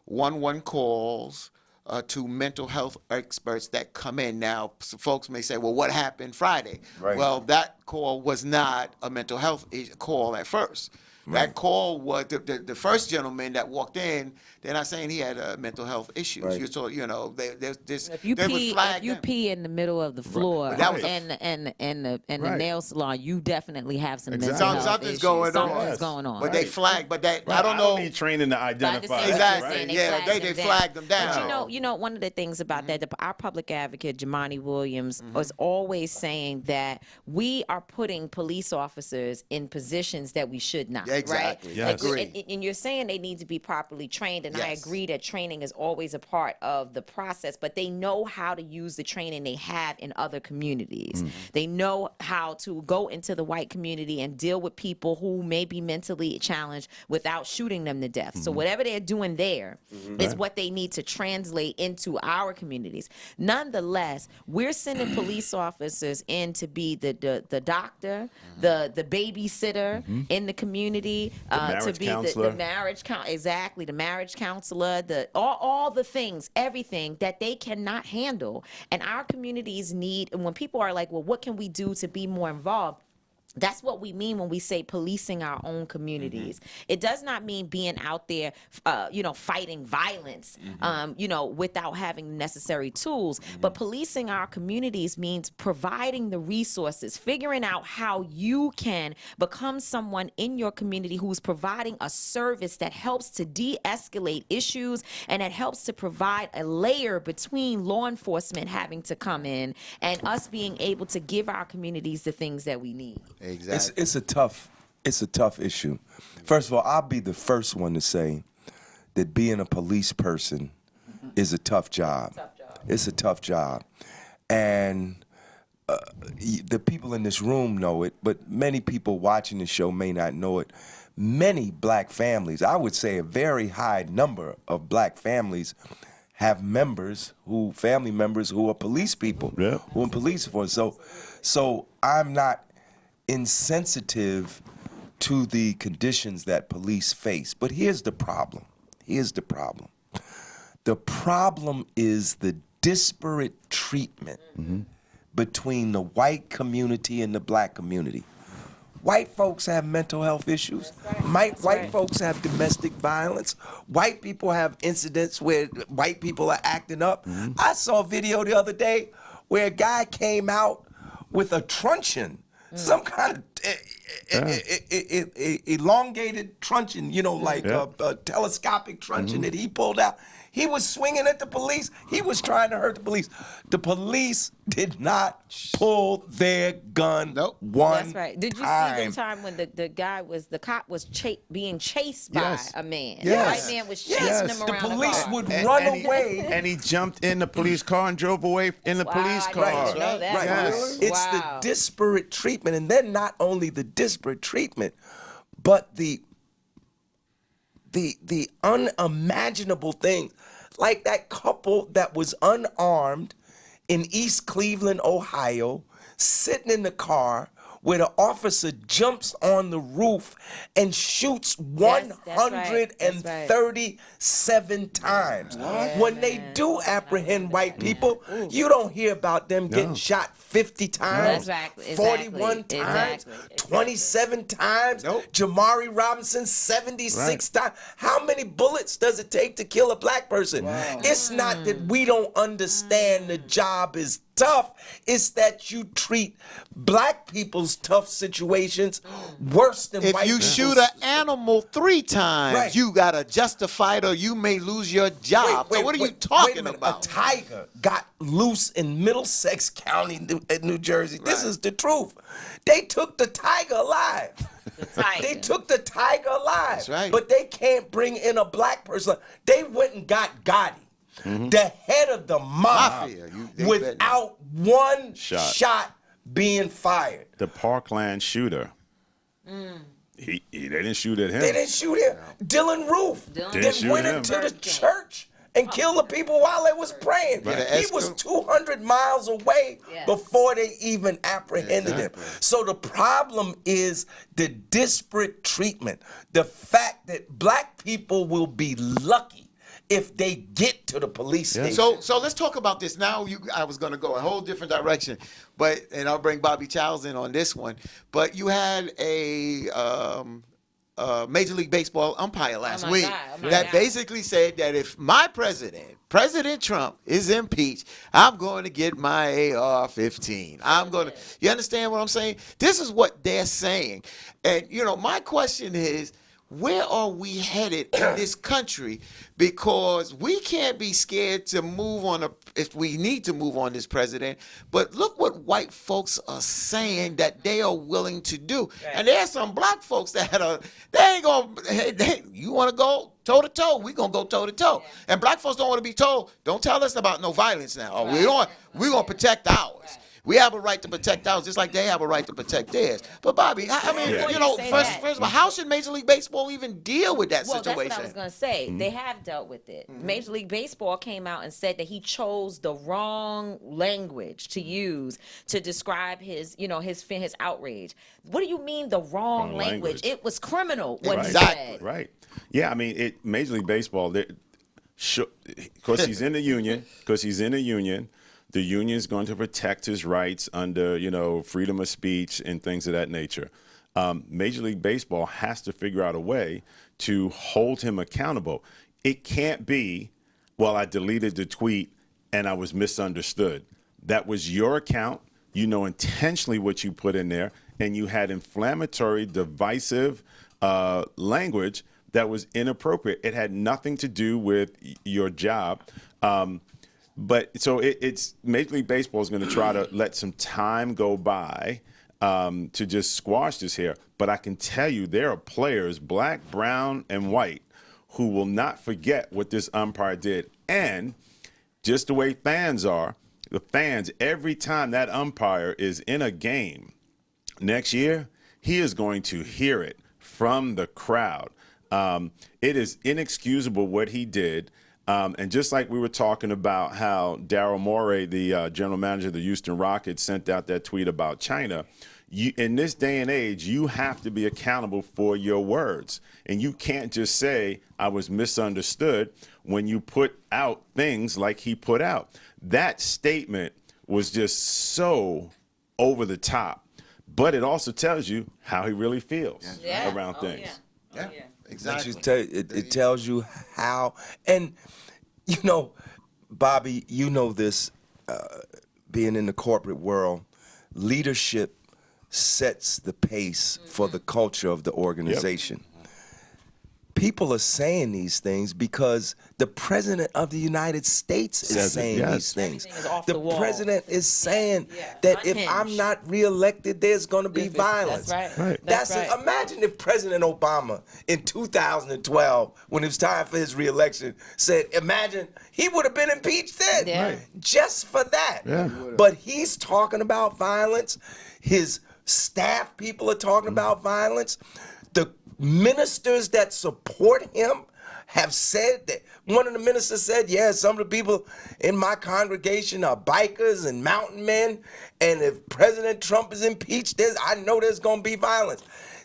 911 calls to mental health experts that come in. Now, folks may say, "Well, what happened Friday?" Right. Well, that call was not a mental health call at first. That call was the first gentleman that walked in. They're not saying he had mental health issues. Right. There's If you they would pee, flag if you them. pee in the middle of the floor But that was a- and the Right. nail salon, you definitely have some Exactly. mental health Something's issues. going on. Something's Yes. going on. But they flagged. But that I don't I know. don't need training to identify. understand what you're Exactly. saying. Yeah, flagged they them flagged them But down. you know, one of the things about that, our public advocate Jamani Williams was always saying that we are putting police officers in positions that we should not. Exactly. Right? Yes. Agree. And you're saying they need to be properly trained, and I Yes. agree that training is always a part of the process. But they know how to use the training they have in other communities. They know how to go into the white community and deal with people who may be mentally challenged without shooting them to death. So whatever they're doing there is what they need to translate into our communities. Nonetheless, we're sending police officers in to be the doctor, the babysitter in the community, to marriage be counselor. the marriage exactly, the marriage counselor, all the things, everything that they cannot handle. And our communities need, and when people are like, well, what can we do to be more involved? That's what we mean when we say policing our own communities. It does not mean being out there, fighting violence, without having necessary tools. But policing our communities means providing the resources, figuring out how you can become someone in your community who's providing a service that helps to de-escalate issues and that helps to provide a layer between law enforcement having to come in and us being able to give our communities the things that we need. Exactly. It's a tough issue. First of all, I'll be the first one to say that being a police person is a tough job. It's a tough job. And the people in this room know it, but many people watching the show may not know it. Many black families, I would say a very high number of black families, have family members who are police people, Yeah. who are in police force. So I'm not insensitive to the conditions that police face. But here's the problem. The problem is the disparate treatment between the white community and the black community. White folks have mental health issues. White folks have domestic violence. White people have incidents where white people are acting up. I saw a video the other day where a guy came out with a truncheon, some kind of elongated truncheon, like a telescopic truncheon that he pulled out. He was swinging at the police. He was trying to hurt the police. The police did not pull their gun one That's right. Did you time. see the time when the cop was being chased by Yes. a man? Yes. The white man was chasing Yes. him The around police the car. would run away. And he jumped in the police car and drove away in the police I car. didn't know that. Right. Yes. It's the disparate treatment. And then not only the disparate treatment, but the unimaginable thing. Like that couple that was unarmed in East Cleveland, Ohio, sitting in the car where the officer jumps on the roof and shoots Yes, that's right. 137 times. When they do apprehend white people, you don't hear about them getting shot 50 times, Exactly, 41 times, exactly. 27 times, Jamari Robinson 76 times. How many bullets does it take to kill a black person? It's not that we don't understand the job is tough. It's that you treat black people's tough situations worse than If white you people's. shoot an animal 3 times, Right. you got to justify it or you may lose your job. So what are you wait a talking minute. about? A tiger got loose in Middlesex County, New Jersey. This is the truth. They took the tiger alive. They took the tiger alive. That's right. But they can't bring in a black person. They went and got Gotti, the head of the mob, Mafia. They without one Shot. shot being fired. The Parkland shooter. They didn't shoot at him. They didn't shoot him. Dylan Roof Didn't that shoot went him. into the church and killed the people while they was praying. Right. He was 200 miles away before they even apprehended him. So the problem is the disparate treatment. The fact that black people will be lucky if they get to the police station. So let's talk about this now. I was going to go a whole different direction, and I'll bring Bobby Childs in on this one. But you had a Major League Baseball umpire last week that basically said that if my President Trump, is impeached, I'm going to get my AR-15. You understand what I'm saying? This is what they're saying. And, my question is, where are we headed in this country? Because we can't be scared to move on if we need to move on this president. But look what white folks are saying that they are willing to do. Right. And there's some black folks that they ain't gonna, you want to go toe to toe, we gonna go toe to toe. And black folks don't want to be told, don't tell us about no violence now. Right. We're gonna protect ours. Right. We have a right to protect ours just like they have a right to protect theirs. But Bobby, first of all, how should Major League Baseball even deal with that situation? Well, that's what I was going to say. They have dealt with it. Major League Baseball came out and said that he chose the wrong language to use to describe his outrage. What do you mean the wrong language? It was criminal what he said. Right. Yeah, I mean, Major League Baseball, because he's in the union, the union is going to protect his rights under, freedom of speech and things of that nature. Major League Baseball has to figure out a way to hold him accountable. It can't be, well, I deleted the tweet and I was misunderstood. That was your account. You know intentionally what you put in there, and you had inflammatory, divisive language that was inappropriate. It had nothing to do with your job. But so it's Major League Baseball is going to try to let some time go by to just squash this here. But I can tell you there are players, black, brown, and white, who will not forget what this umpire did. And just the way fans are, the fans, every time that umpire is in a game next year, he is going to hear it from the crowd. It is inexcusable what he did. And just like we were talking about how Daryl Morey, the general manager of the Houston Rockets, sent out that tweet about China, in this day and age, you have to be accountable for your words. And you can't just say, I was misunderstood, when you put out things like he put out. That statement was just so over the top. But it also tells you how he really feels around things. Yeah, Exactly. exactly. It tells you how, and you know, Bobby, you know this, being in the corporate world, leadership sets the pace for the culture of the organization. People are saying these things because the president of the United States is Says it, saying yes. these things. Everything is off The the wall. president is saying that if I'm Unhinged. not reelected, there's going to be violence. That's right. Right. That's right. Imagine if President Obama in 2012, when it was time for his reelection, said, imagine he would have been impeached then, Yeah. Right. just for that. Yeah. But he's talking about violence. His staff people are talking about violence. The ministers that support him have said that. One of the ministers said, yeah, some of the people in my congregation are bikers and mountain men, and if President Trump is impeached, I know there's going to be violence.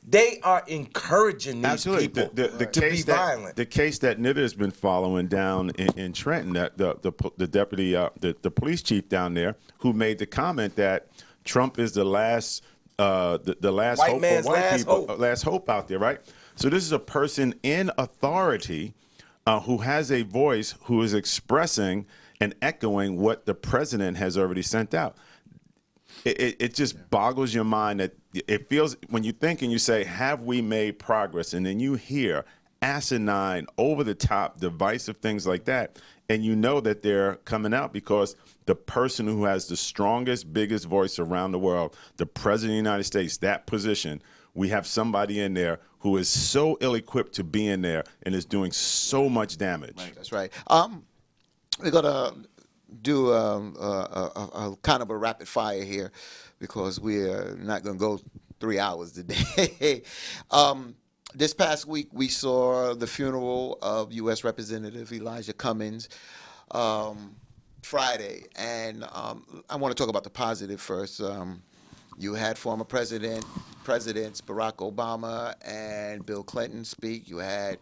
They are encouraging these Absolutely. people The to be case that, violent. The case that Nitta has been following down in Trenton, that the deputy, the police chief down there, who made the comment that Trump is the last the last White hope man's for white last people, hope. last hope out there, right? So this is a person in authority who has a voice, who is expressing and echoing what the president has already sent out. It just boggles your mind that it feels, when you think and you say, have we made progress? And then you hear asinine, over the top, divisive things like that. And you know that they're coming out because the person who has the strongest, biggest voice around the world, the president of the United States, that position, we have somebody in there who is so ill-equipped to be in there and is doing so much damage. That's right. We're gonna do a kind of a rapid fire here because we're not gonna go 3 hours today. This past week, we saw the funeral of U.S. Representative Elijah Cummings Friday, and I want to talk about the positive first. You had former presidents Barack Obama and Bill Clinton speak. You had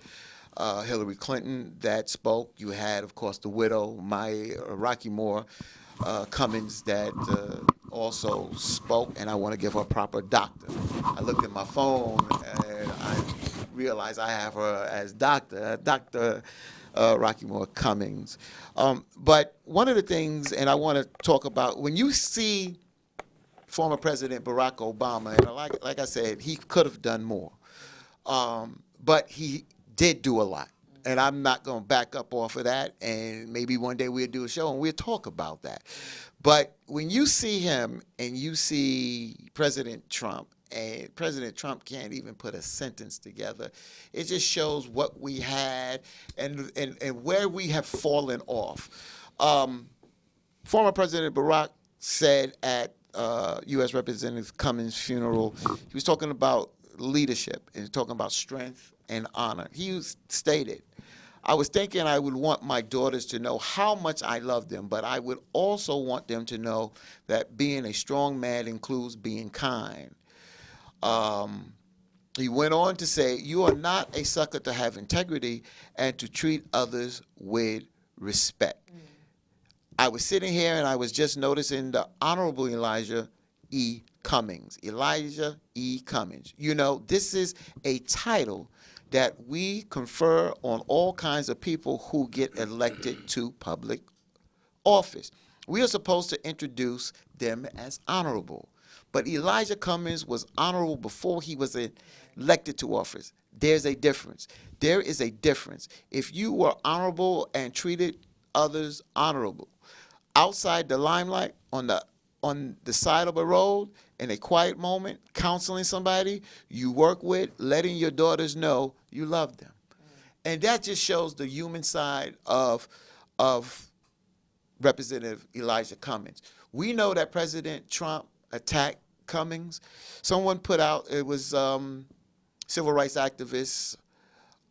Hillary Clinton that spoke. You had, of course, the widow, Rocky Moore Cummings, that also spoke, and I want to give her a proper doctor. I looked at my phone and I realized I have her as Dr. Rocky Moore Cummings. But one of the things, and I want to talk about, when you see former President Barack Obama, and like I said, he could have done more, but he did do a lot. And I'm not going to back up off of that, and maybe one day we'll do a show and we'll talk about that. But when you see him and you see President Trump, and President Trump can't even put a sentence together, it just shows what we had and where we have fallen off. Former President Barack said at U.S. Representative Cummings' funeral, he was talking about leadership and talking about strength and honor. He stated, I was thinking I would want my daughters to know how much I love them, but I would also want them to know that being a strong man includes being kind. He went on to say, you are not a sucker to have integrity and to treat others with respect. I was sitting here and I was just noticing the Honorable Elijah E. Cummings. Elijah E. Cummings. You know, this is a title that we confer on all kinds of people who get elected to public office. We are supposed to introduce them as honorable. But Elijah Cummings was honorable before he was elected to office. There's a difference. There is a difference. If you were honorable and treated others honorable, outside the limelight, on the side of a road, in a quiet moment, counseling somebody you work with, letting your daughters know you love them. And that just shows the human side of Representative Elijah Cummings. We know that President Trump attacked Cummings. Someone put out, it was civil rights activist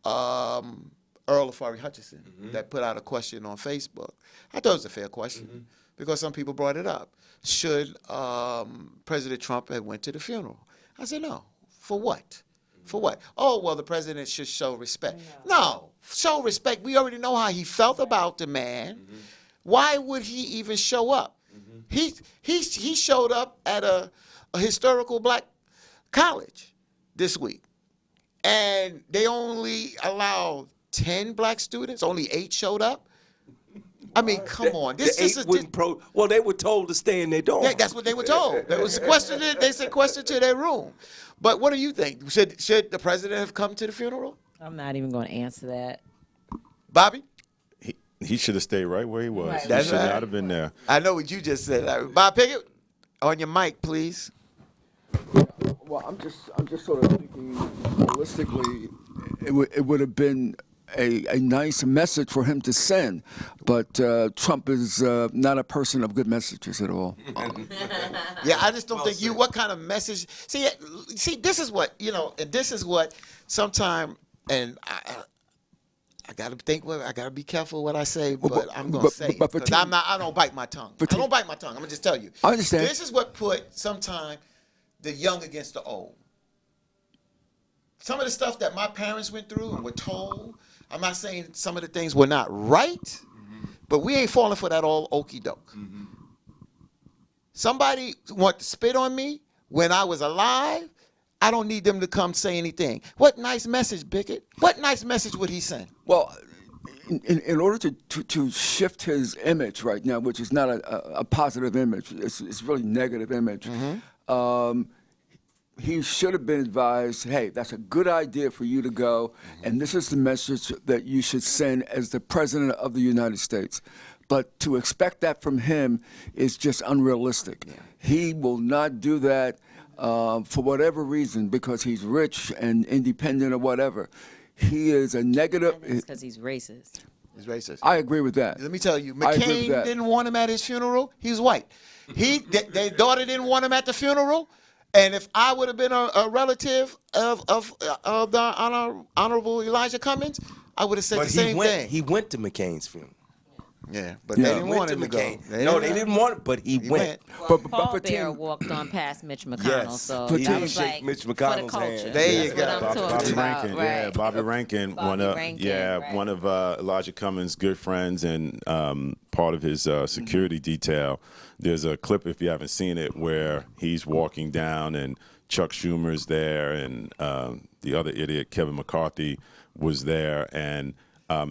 Earl Afari Hutchinson that put out a question on Facebook. I thought it was a fair question because some people brought it up. Should President Trump have went to the funeral? I said no. For what? For what? Oh, well, the president should show respect. No, show respect. We already know how he felt about the man. Why would he even show up? He showed up at a historical black college this week, and they only allowed 10 black students. Only 8 showed up. I mean, come on. This the is eight wouldn't well, they were told to stay in their dorm. that's what they were told. That was sequestered. They sequestered to their room. But what do you think? Should the president have come to the funeral? I'm not even going to answer that. Bobby? He should have stayed right where he was. Right. He That's should right. not have been there. I know what you just said. Bob Pickett, on your mic, please. Well, I'm just sort of thinking holistically, it would have been a nice message for him to send, but Trump is not a person of good messages at all. Yeah, I just don't think you. What kind of message? See, this is what and this is what sometimes, and I gotta think. I gotta be careful what I say, but I'm gonna say it because I'm not. I don't bite my tongue. I don't bite my tongue. I'm gonna just tell you. I understand. This is what put sometimes the young against the old. Some of the stuff that my parents went through and were told. I'm not saying some of the things were not right, but we ain't falling for that all okey doke. Somebody want to spit on me when I was alive. I don't need them to come say anything. What nice message, Bickett? What nice message would he send? Well, in order to shift his image right now, which is not a positive image, it's really negative image. He should have been advised, hey, that's a good idea for you to go, and this is the message that you should send as the President of the United States. But to expect that from him is just unrealistic. He will not do that for whatever reason, because he's rich and independent or whatever. He is a negative. It's because he's racist. He's racist. I agree with that. Let me tell you, I agree with McCain that. didn't want him at his funeral. He was white. Their daughter didn't want him at the funeral. And if I would have been a relative of the Honorable Elijah Cummings, I would have said the same thing. He went to McCain's funeral. Yeah, but they didn't want him to go. No, they didn't want it, but he went. Well, But Paul for Bear Tim- walked on past Mitch McConnell, Yes. so For that Tim- was Shake like Mitch for the McConnell's culture. hand. There you That's go. what I'm Bobby talking about. Rankin, Right. yeah, Bobby Rankin, Bobby Rankin, right. one of Elijah Cummings' good friends and part of his security detail. There's a clip, if you haven't seen it, where he's walking down and Chuck Schumer's there and the other idiot, Kevin McCarthy, was there, and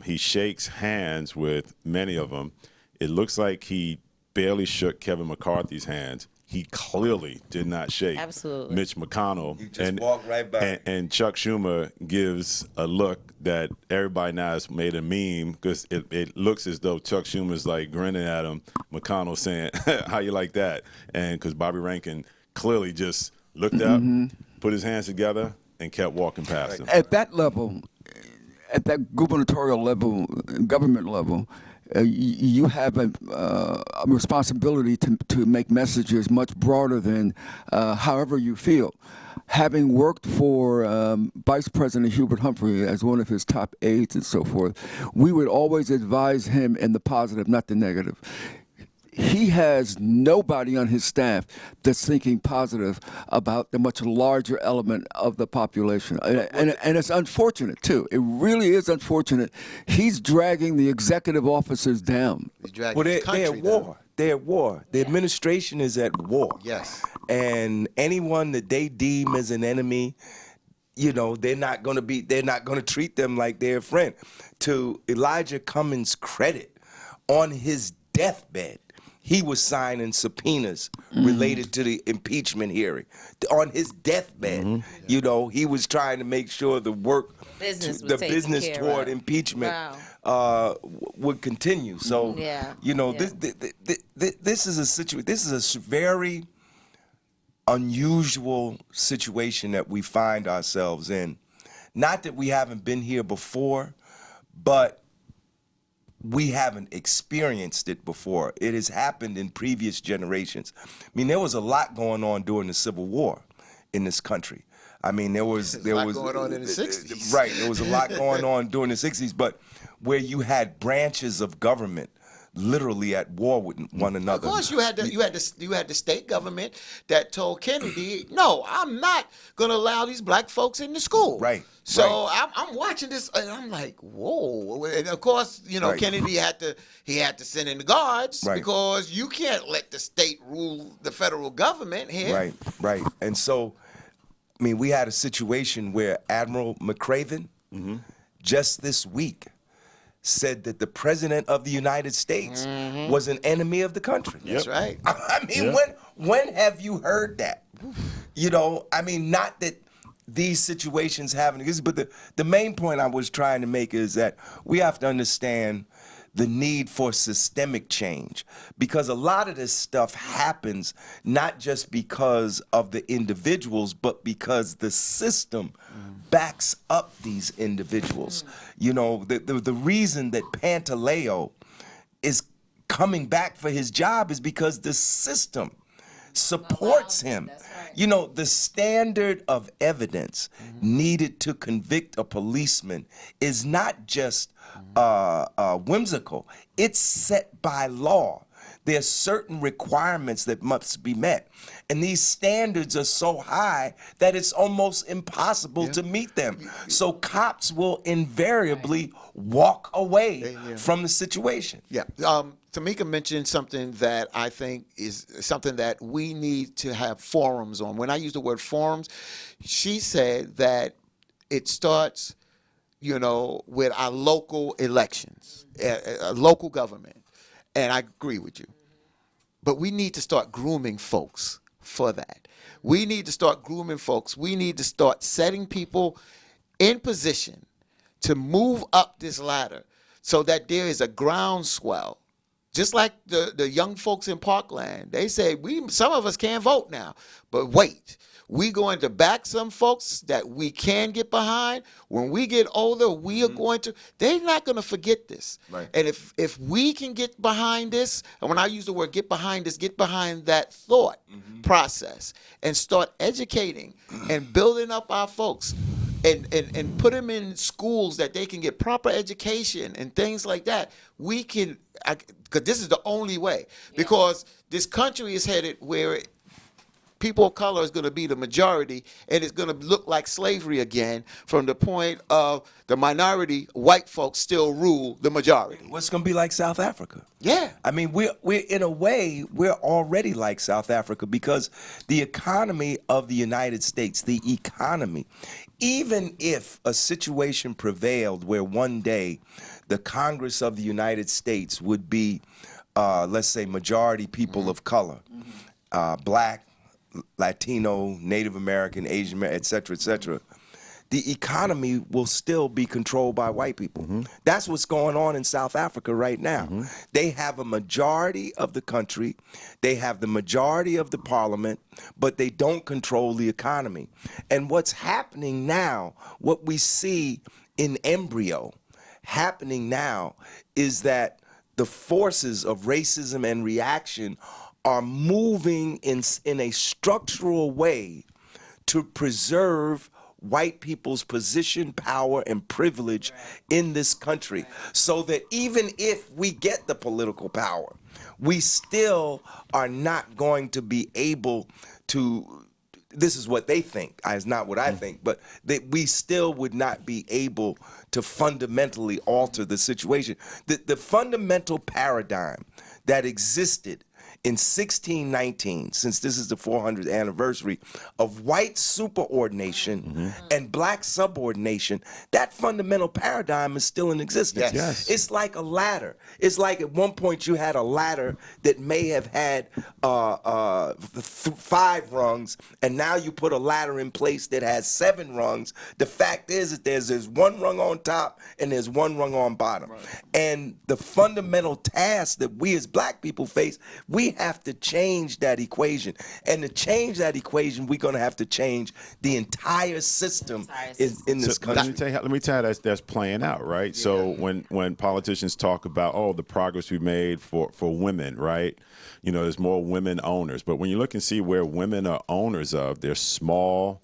he shakes hands with many of them. It looks like he barely shook Kevin McCarthy's hands. He clearly did not shake Absolutely. Mitch McConnell. He just walked right by. And Chuck Schumer gives a look that everybody now has made a meme because it looks as though Chuck Schumer's like grinning at him. McConnell saying, "How you like that?" And because Bobby Rankin clearly just looked up, put his hands together, and kept walking past him. At that level, at that gubernatorial level, government level, you have a responsibility to make messages much broader than however you feel. Having worked for Vice President Hubert Humphrey as one of his top aides and so forth, we would always advise him in the positive, not the negative. He has nobody on his staff that's thinking positive about the much larger element of the population. And it's unfortunate, too. It really is unfortunate. He's dragging the executive officers down. He's dragging Well, his they're country at war. down. They're at war. The administration is at war. Yes. And anyone that they deem as an enemy, they're not going to treat them like they're a friend. To Elijah Cummings' credit, on his deathbed, he was signing subpoenas related to the impeachment hearing. On his deathbed, he was trying to make sure the work, Business was the taken business care toward of. impeachment Wow. would continue. So, Yeah. this is a situation. This is a very unusual situation that we find ourselves in. Not that we haven't been here before, but we haven't experienced it before. It has happened in previous generations. I mean, there was a lot going on during the Civil War in this country. I mean, there was a lot going on in the 60s. Right, there was a lot going on during the 60s, but where you had branches of government literally at war with one another. Of course, you had the state government that told Kennedy, "No, I'm not going to allow these black folks into school." Right. So I'm watching this, and I'm like, "Whoa!" And of course, Right. Kennedy had to send in the guards Right. because you can't let the state rule the federal government here. Right. And so, I mean, we had a situation where Admiral McCraven just this week said that the president of the United States was an enemy of the country. That's right. I mean, Yeah. when have you heard that? I mean, not that these situations haven't existed, but the main point I was trying to make is that we have to understand the need for systemic change, because a lot of this stuff happens not just because of the individuals, but because the system backs up these individuals. The reason that Pantaleo is coming back for his job is because the system supports him. That's right. The standard of evidence needed to convict a policeman is not just whimsical. It's set by law. There are certain requirements that must be met. And these standards are so high that it's almost impossible to meet them. So cops will invariably walk away from the situation. Yeah. Tamika mentioned something that I think is something that we need to have forums on. When I use the word forums, she said that it starts, with our local elections, local government. And I agree with you. But we need to start grooming folks for that. We need to start grooming folks. We need to start setting people in position to move up this ladder so that there is a groundswell. Just like the young folks in Parkland, they say, some of us can't vote now. But wait, we're going to back some folks that we can get behind. When we get older, we are going to, they're not going to forget this. Right. And if we can get behind this, and when I use the word get behind this, get behind that thought process and start educating and building up our folks. And put them in schools that they can get proper education and things like that. We can, because this is the only way. Because this country is headed where people of color is going to be the majority, and it's going to look like slavery again from the point of the minority, white folks still rule the majority. What's going to be like South Africa? Yeah. I mean, we're in a way, we're already like South Africa, because the economy of the United States, the economy, even if a situation prevailed where one day the Congress of the United States would be, let's say, majority people of color, black, Latino, Native American, Asian, et cetera, the economy will still be controlled by white people. That's what's going on in South Africa right now. They have a majority of the country, they have the majority of the parliament, but they don't control the economy. And what's happening now, what we see in embryo happening now, is that the forces of racism and reaction are moving in a structural way to preserve white people's position, power, and privilege in this country, so that even if we get the political power, we still are not going to be able to, this is what they think, it's not what I think, but that we still would not be able to fundamentally alter the situation. The fundamental paradigm that existed in 1619, since this is the 400th anniversary of white superordination and black subordination, that fundamental paradigm is still in existence. Yes. It's like a ladder. It's like at one point you had a ladder that may have had 5 rungs, and now you put a ladder in place that has 7 rungs. The fact is that there's 1 rung on top and there's 1 rung on bottom. Right. And the fundamental task that we as black people face, we have to change that equation. And to change that equation, we're going to have to change the entire system in this So country. let me tell you that's playing out, right? So when politicians talk about the progress we made for women, right? There's more women owners, but when you look and see where women are owners of, they're small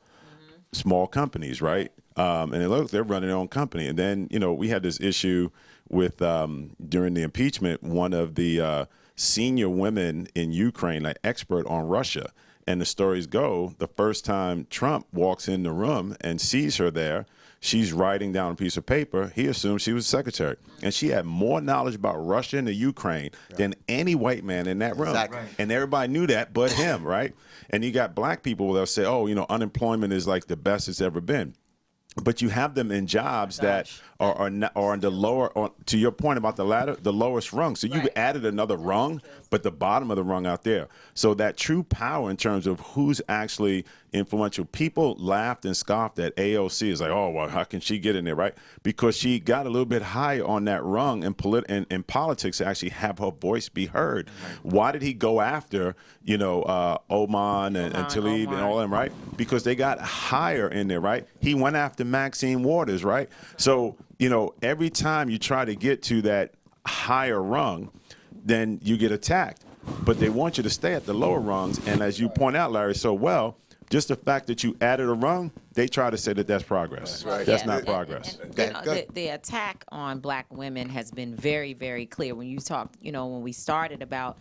companies, right? And they're running their own company. And then we had this issue with during the impeachment, one of the senior women in Ukraine, like expert on Russia. And the stories go, the first time Trump walks in the room and sees her there, she's writing down a piece of paper. He assumed she was secretary. And she had more knowledge about Russia and the Ukraine than any white man in that room. Exactly. Right. And everybody knew that but him, right? And you got black people that'll say, unemployment is like the best it's ever been. But you have them in jobs that are in the lower, or to your point about the ladder, the lowest rung. So you added another rung, but the bottom of the rung out there. So that true power in terms of who's actually influential. People laughed and scoffed at AOC. It's like, oh, well, how can she get in there, right? Because she got a little bit higher on that rung in politics to actually have her voice be heard. Why did he go after, Oman and Tlaib and all them, right? Because they got higher in there, right? He went after Maxine Waters, right? So, every time you try to get to that higher rung, then you get attacked. But they want you to stay at the lower rungs. And as you point out, Larry, so well, just the fact that you added a rung, they try to say that that's progress. That's not progress. The attack on black women has been very, very clear. When you talked, when we started about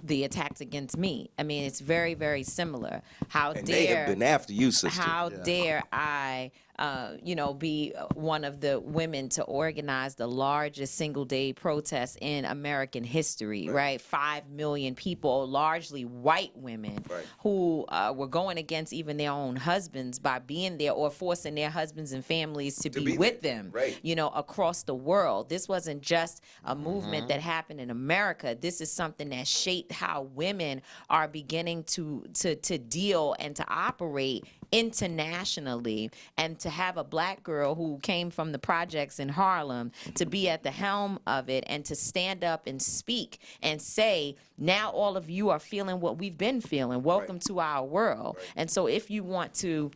the attacks against me, I mean, it's very, very similar. They have been after you, sister. How dare I, be one of the women to organize the largest single-day protest in American history, right? 5 million people, largely white women, who were going against even their own husbands by being there or forcing their husbands and families to be with them, across the world. This wasn't just a movement that happened in America. This is something that shaped how women are beginning to deal and to operate internationally, and to have a black girl who came from the projects in Harlem to be at the helm of it and to stand up and speak and say, now all of you are feeling what we've been feeling. Welcome to our world. And so if you want to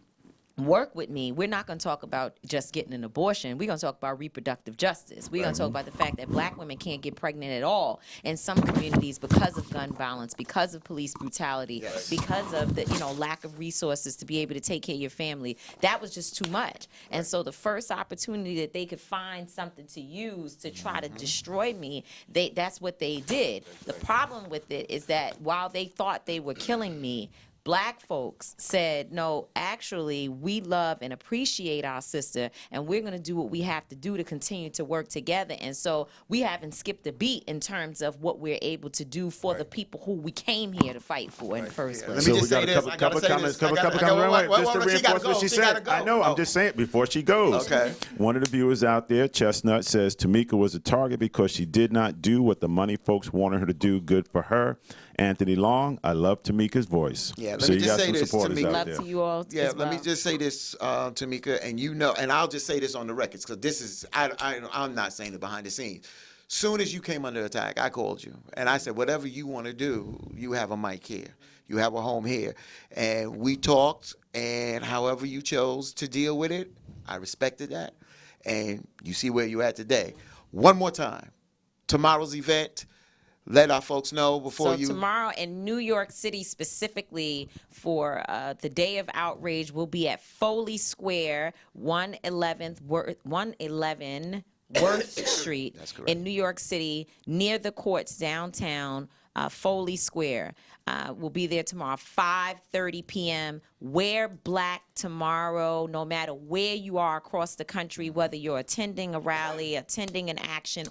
work with me, we're not going to talk about just getting an abortion. We're going to talk about reproductive justice. We're going to talk about the fact that black women can't get pregnant at all in some communities because of gun violence, because of police brutality, because of the lack of resources to be able to take care of your family. That was just too much. And so the first opportunity that they could find something to use to try to destroy me, that's what they did. The problem with it is that while they thought they were killing me, black folks said, no, actually, we love and appreciate our sister, and we're going to do what we have to do to continue to work together. And so we haven't skipped a beat in terms of what we're able to do for the people who we came here to fight for in the first place. Let me So just we got say a this. couple comments. Just to She reinforce gotta what she go. said. I know. I'm just saying before she goes. Okay. One of the viewers out there, Chestnut, says Tamika was a target because she did not do what the money folks wanted her to do. Good for her. Anthony Long, I love Tamika's voice. Yeah, let so me you just got say some this, supporters Tamika. out Love there. to you all. Yeah, as let me well. just say this, Tamika, and I'll just say this on the records, because this is, I'm not saying it behind the scenes. Soon as you came under attack, I called you, and I said, whatever you want to do, you have a mic here. You have a home here. And we talked, and however you chose to deal with it, I respected that. And you see where you're at today. One more time, tomorrow's event, let our folks know before So you. tomorrow in New York City, specifically for the Day of Outrage, will be at Foley Square, 111 Worth Street in New York City, near the courts downtown. Foley Square. We'll be there tomorrow, 5:30 p.m. Wear black tomorrow, no matter where you are across the country, whether you're attending a rally, attending an action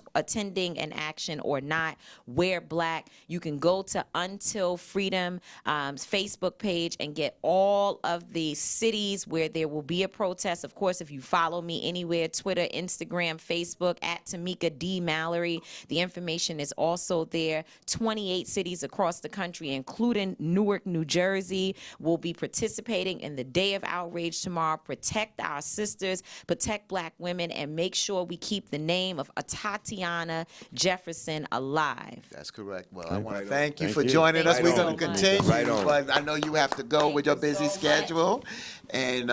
or not, wear black. You can go to Until Freedom Facebook page and get all of the cities where there will be a protest. Of course, if you follow me anywhere, Twitter, Instagram, Facebook, at Tamika D. Mallory, the information is also there. 28 cities across the country, including Newark, New Jersey, will be participating in the Day of Outrage tomorrow. Protect our sisters, protect Black women, and make sure we keep the name of Tatiana Jefferson alive. That's correct. Well, I want Right to on. thank you Thank for you. joining us. Right We're on. going to continue, Right on. but I know you have to go with your you busy so much. schedule, and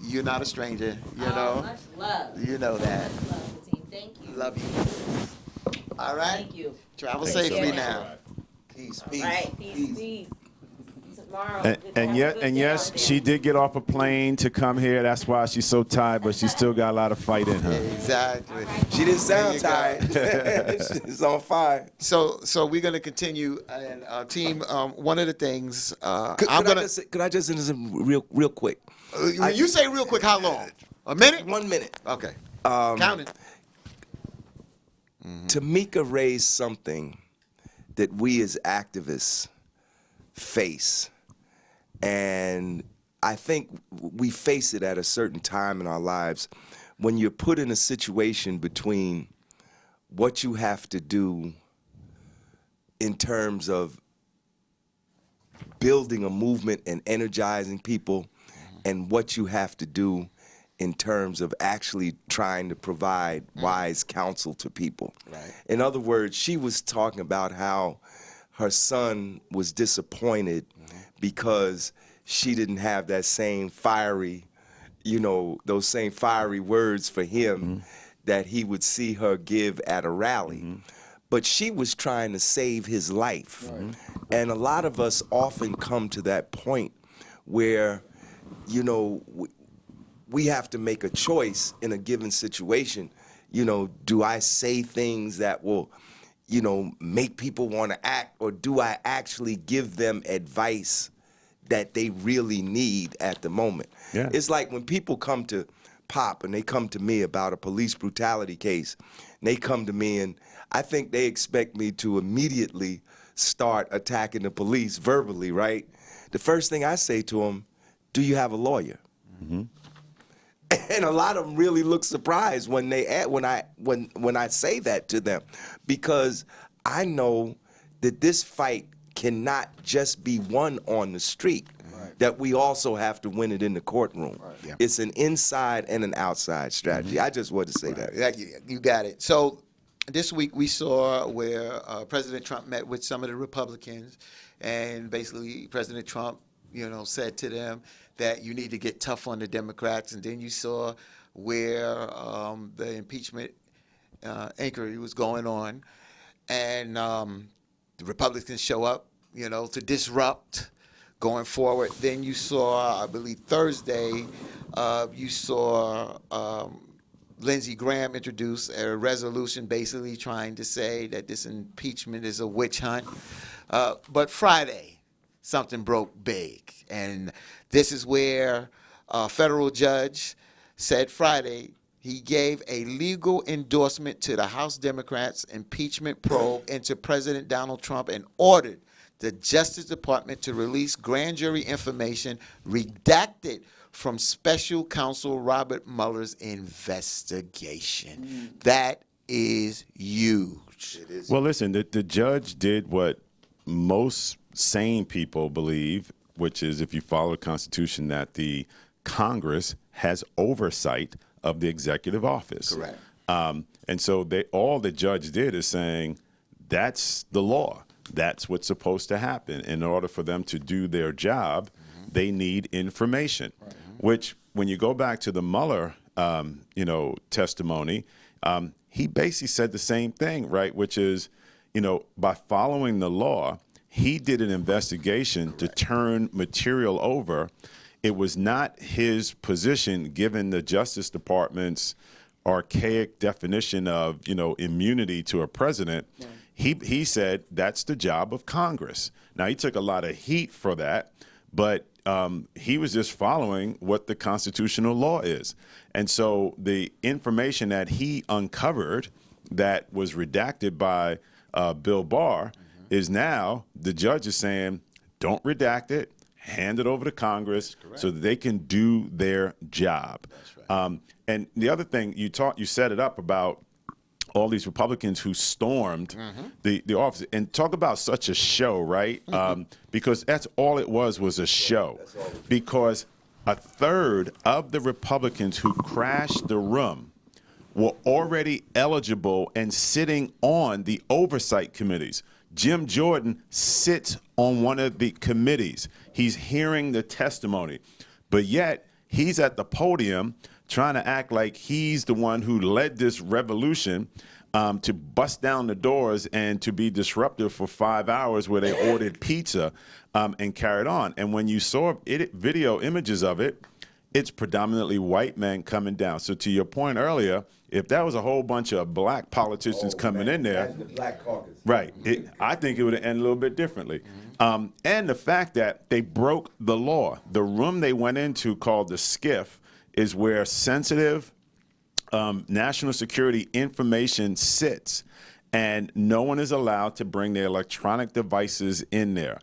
you're not a stranger. You know, Much love. you know that. Much love, team. Thank you. Love you. All right. Thank you. Travel Thanks so safely much. now. Peace, All peace. right. Peace. Tomorrow. And yes, she did get off a plane to come here. That's why she's so tired, but she still got a lot of fight in her. Exactly. She didn't sound There you tired. She's on fire. So we're going to continue, and team. One of the things Could I'm I going just say real quick? to. You say real quick. How long? A minute? 1 minute. Okay. Count it. Tamika raised something that we as activists face. And I think we face it at a certain time in our lives when you're put in a situation between what you have to do in terms of building a movement and energizing people and what you have to do in terms of actually trying to provide wise counsel to people. Right. In other words, she was talking about how her son was disappointed because she didn't have that same fiery, those same fiery words for him that he would see her give at a rally. But she was trying to save his life. And a lot of us often come to that point where, we have to make a choice in a given situation. Do I say things that will, make people want to act, or do I actually give them advice that they really need at the moment? Yeah. It's like when people come to Pop and they come to me about a police brutality case, and they come to me and I think they expect me to immediately start attacking the police verbally, right? The first thing I say to them, do you have a lawyer? And a lot of them really look surprised when I say that to them, because I know that this fight cannot just be won on the street. That we also have to win it in the courtroom. Yeah. It's an inside and an outside strategy. I just wanted to say that. Yeah, you got it. So this week we saw where President Trump met with some of the Republicans, and basically President Trump, said to them that you need to get tough on the Democrats. And then you saw where the impeachment inquiry was going on, and the Republicans show up, to disrupt going forward. Then you saw, I believe Thursday, you saw Lindsey Graham introduce a resolution basically trying to say that this impeachment is a witch hunt. But Friday, something broke big. And this is where a federal judge said Friday he gave a legal endorsement to the House Democrats' impeachment probe into President Donald Trump and ordered the Justice Department to release grand jury information redacted from special counsel Robert Mueller's investigation. That is huge. It is. Well, listen, the judge did what most sane people believe, which is, if you follow the Constitution, that the Congress has oversight of the executive office. Correct. And so all the judge did is saying that's the law. That's what's supposed to happen. In order for them to do their job, they need information, which when you go back to the Mueller, testimony, he basically said the same thing, right? Which is, by following the law, he did an investigation to turn material over. It was not his position, given the Justice Department's archaic definition of, immunity to a president. Yeah. He said that's the job of Congress. Now, he took a lot of heat for that, but he was just following what the constitutional law is. And so the information that he uncovered that was redacted by Bill Barr is now the judge is saying, don't redact it, hand it over to Congress so that they can do their job. That's right. And the other thing you set it up about all these Republicans who stormed the office. And talk about such a show, right? Because that's all it was a show. Because a third of the Republicans who crashed the room were already eligible and sitting on the oversight committees. Jim Jordan sits on one of the committees. He's hearing the testimony, but yet he's at the podium trying to act like he's the one who led this revolution to bust down the doors and to be disruptive for 5 hours where they ordered pizza and carried on. And when you saw video images of it, it's predominantly white men coming down. So to your point earlier, if that was a whole bunch of black politicians coming in there, the Black Caucus. right, I think it would have ended a little bit differently. And the fact that they broke the law. The room they went into, called the SCIF, is where sensitive national security information sits, and no one is allowed to bring their electronic devices in there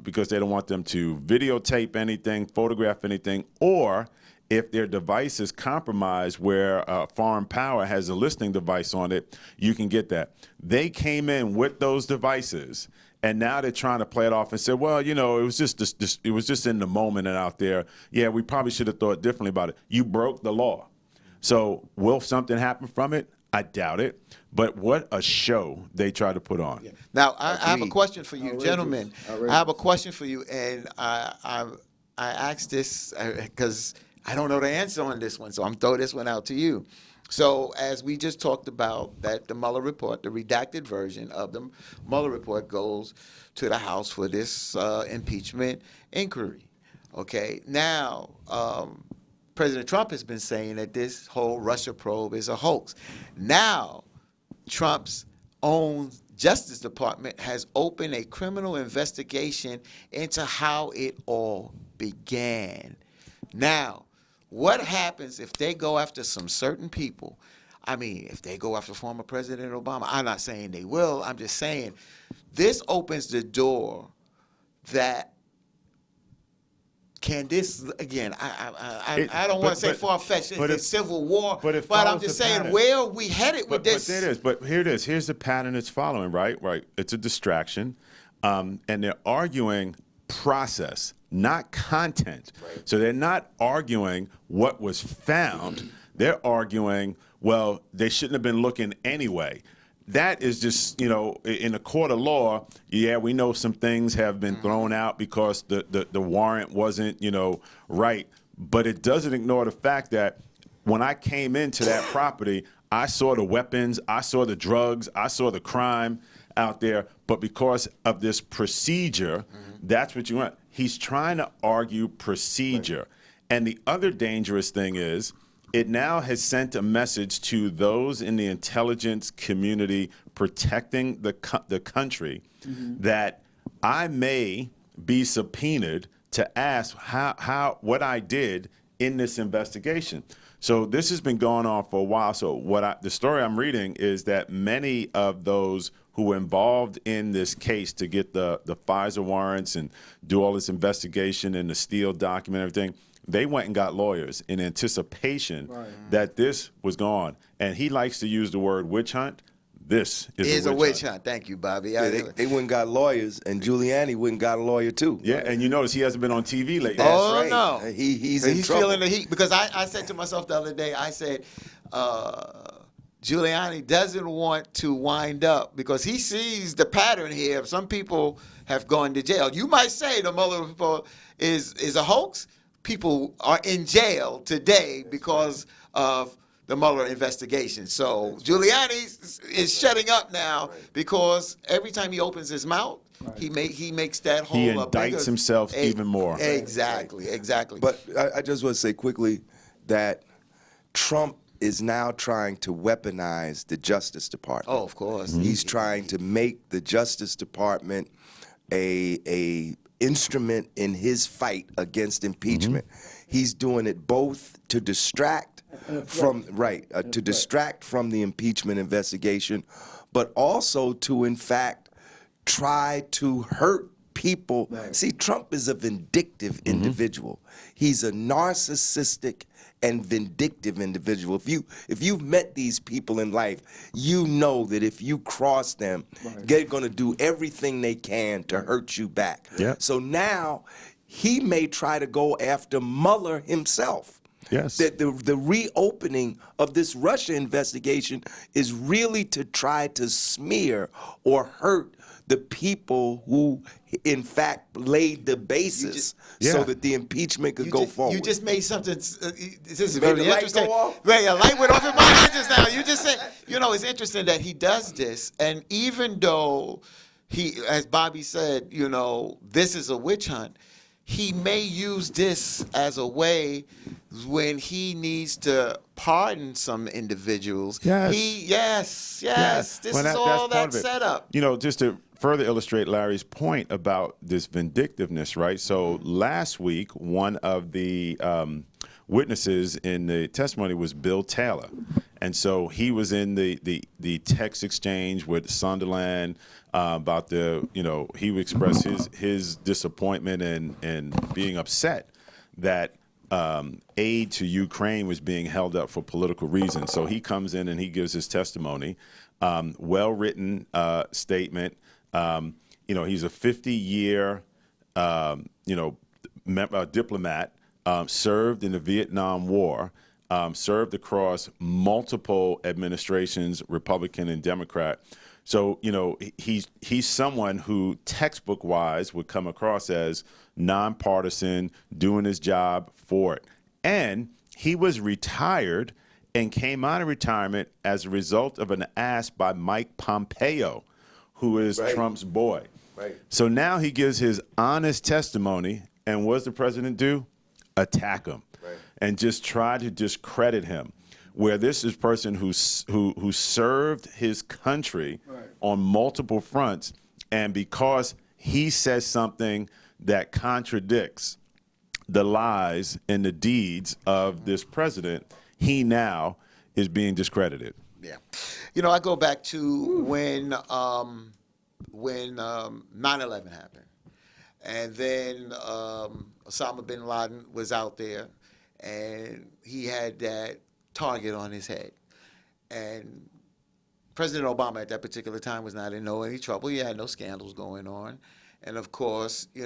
because they don't want them to videotape anything, photograph anything, or if their device is compromised where a foreign power has a listening device on it, you can get that. They came in with those devices, and now they're trying to play it off and say, well, you know, it was just it was just in the moment and out there. Yeah, we probably should have thought differently about it. You broke the law. So will something happen from it? I doubt it. But what a show they try to put on. Now, I have a Agreed. question for you, Outrageous. gentlemen. Outrageous. I have a question for you, and I asked this because I don't know the answer on this one, so I'm throwing this one out to you. So as we just talked about, that the Mueller report, the redacted version of the Mueller report, goes to the House for this impeachment inquiry. Okay, now President Trump has been saying that this whole Russia probe is a hoax. Now, Trump's own Justice Department has opened a criminal investigation into how it all began. Now, what happens if they go after some certain people? I mean, if they go after former President Obama, I'm not saying they will. I'm just saying this opens the door that can this, again, I don't want to say far-fetched, it's civil war, but it I'm follows just the saying, pattern. where are we headed with this? But there it is. But here it is. Here's the pattern it's following, right? Right. It's a distraction. And they're arguing process, not content. Right. So they're not arguing what was found. They're arguing, well, they shouldn't have been looking anyway. That is just, you know, in a court of law, yeah, we know some things have been thrown out because the warrant wasn't, you know, right. But it doesn't ignore the fact that when I came into that property, I saw the weapons, I saw the drugs, I saw the crime out there. But because of this procedure, that's what you want. He's trying to argue procedure. Right. And the other dangerous thing is, it now has sent a message to those in the intelligence community protecting the country that I may be subpoenaed to ask how what I did in this investigation. So this has been going on for a while. So the story I'm reading is that many of those who were involved in this case to get the FISA warrants and do all this investigation and the Steele document and everything, they went and got lawyers in anticipation that this was gone. And he likes to use the word witch hunt. This is a witch hunt. Thank you, Bobby. Yeah, they went and got lawyers, and Giuliani went and got a lawyer too. Yeah, and you notice he hasn't been on TV lately. Oh, right. no. He's in trouble. Feeling the heat. Because I said to myself the other day, I said, Giuliani doesn't want to wind up because he sees the pattern here. Some people have gone to jail. You might say the Mueller report is a hoax. People are in jail today because of the Mueller investigation. So Giuliani is shutting up now because every time he opens his mouth, he makes that whole. He indicts himself even more. Exactly. But I just want to say quickly that Trump is now trying to weaponize the Justice Department. Oh, of course. He's trying to make the Justice Department a instrument in his fight against impeachment. He's doing it both to distract from distract from the impeachment investigation, but also to in fact try to hurt people. See, Trump is a vindictive individual. He's a narcissistic and vindictive individual. If you've met these people in life, you know that if you cross them, they're going to do everything they can to hurt you back. Yeah. So now he may try to go after Mueller himself. Yes. That the reopening of this Russia investigation is really to try to smear or hurt the people who, in fact, laid the basis so that the impeachment could go forward. You just made something. This is Made very the light interesting. go off? Wait, a light went off in my head just now. You just said, it's interesting that he does this, and even though he, as Bobby said, this is a witch hunt. He may use this as a way when he needs to pardon some individuals. Yes. This Well, is all that's part that of it. set up. Just to further illustrate Larry's point about this vindictiveness, right? So last week, one of the witnesses in the testimony was Bill Taylor. And so he was in the text exchange with Sunderland about he would express his disappointment and being upset that aid to Ukraine was being held up for political reasons. So he comes in and he gives his testimony, well-written statement. He's a 50-year, diplomat, served in the Vietnam War, served across multiple administrations, Republican and Democrat. So, he's someone who textbook-wise would come across as nonpartisan, doing his job for it. And he was retired and came out of retirement as a result of an ask by Mike Pompeo, who is Trump's boy. Right. So now he gives his honest testimony, and what does the president do? Attack him and just try to discredit him. Where this is a person who served his country on multiple fronts, and because he says something that contradicts the lies and the deeds of this president, he now is being discredited. Yeah. I go back to when 9/11 happened. And then Osama bin Laden was out there, and he had that target on his head. And President Obama at that particular time was not in any trouble. He had no scandals going on. And, of course, he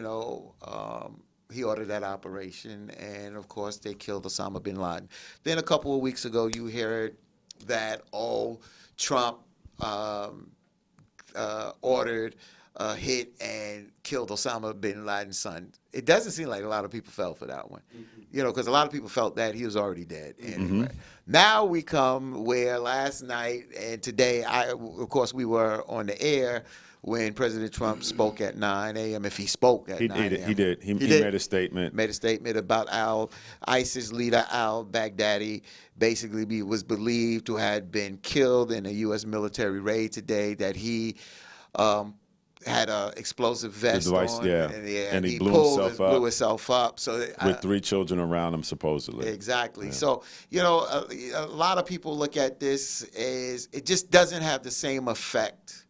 ordered that operation. And, of course, they killed Osama bin Laden. Then a couple of weeks ago, you heard that, Trump ordered a hit and killed Osama bin Laden's son. It doesn't seem like a lot of people fell for that one, because a lot of people felt that he was already dead anyway. Now we come where last night and today, of course, we were on the air when President Trump spoke at 9 a.m. If he spoke at 9 a.m. He did. He made a statement. Made a statement about ISIS leader al-Baghdadi basically was believed to have been killed in a U.S. military raid today, that he had an explosive vest device, on, and he blew himself up. So with 3 children around him, supposedly. Exactly. Yeah. So a lot of people look at this as it just doesn't have the same effect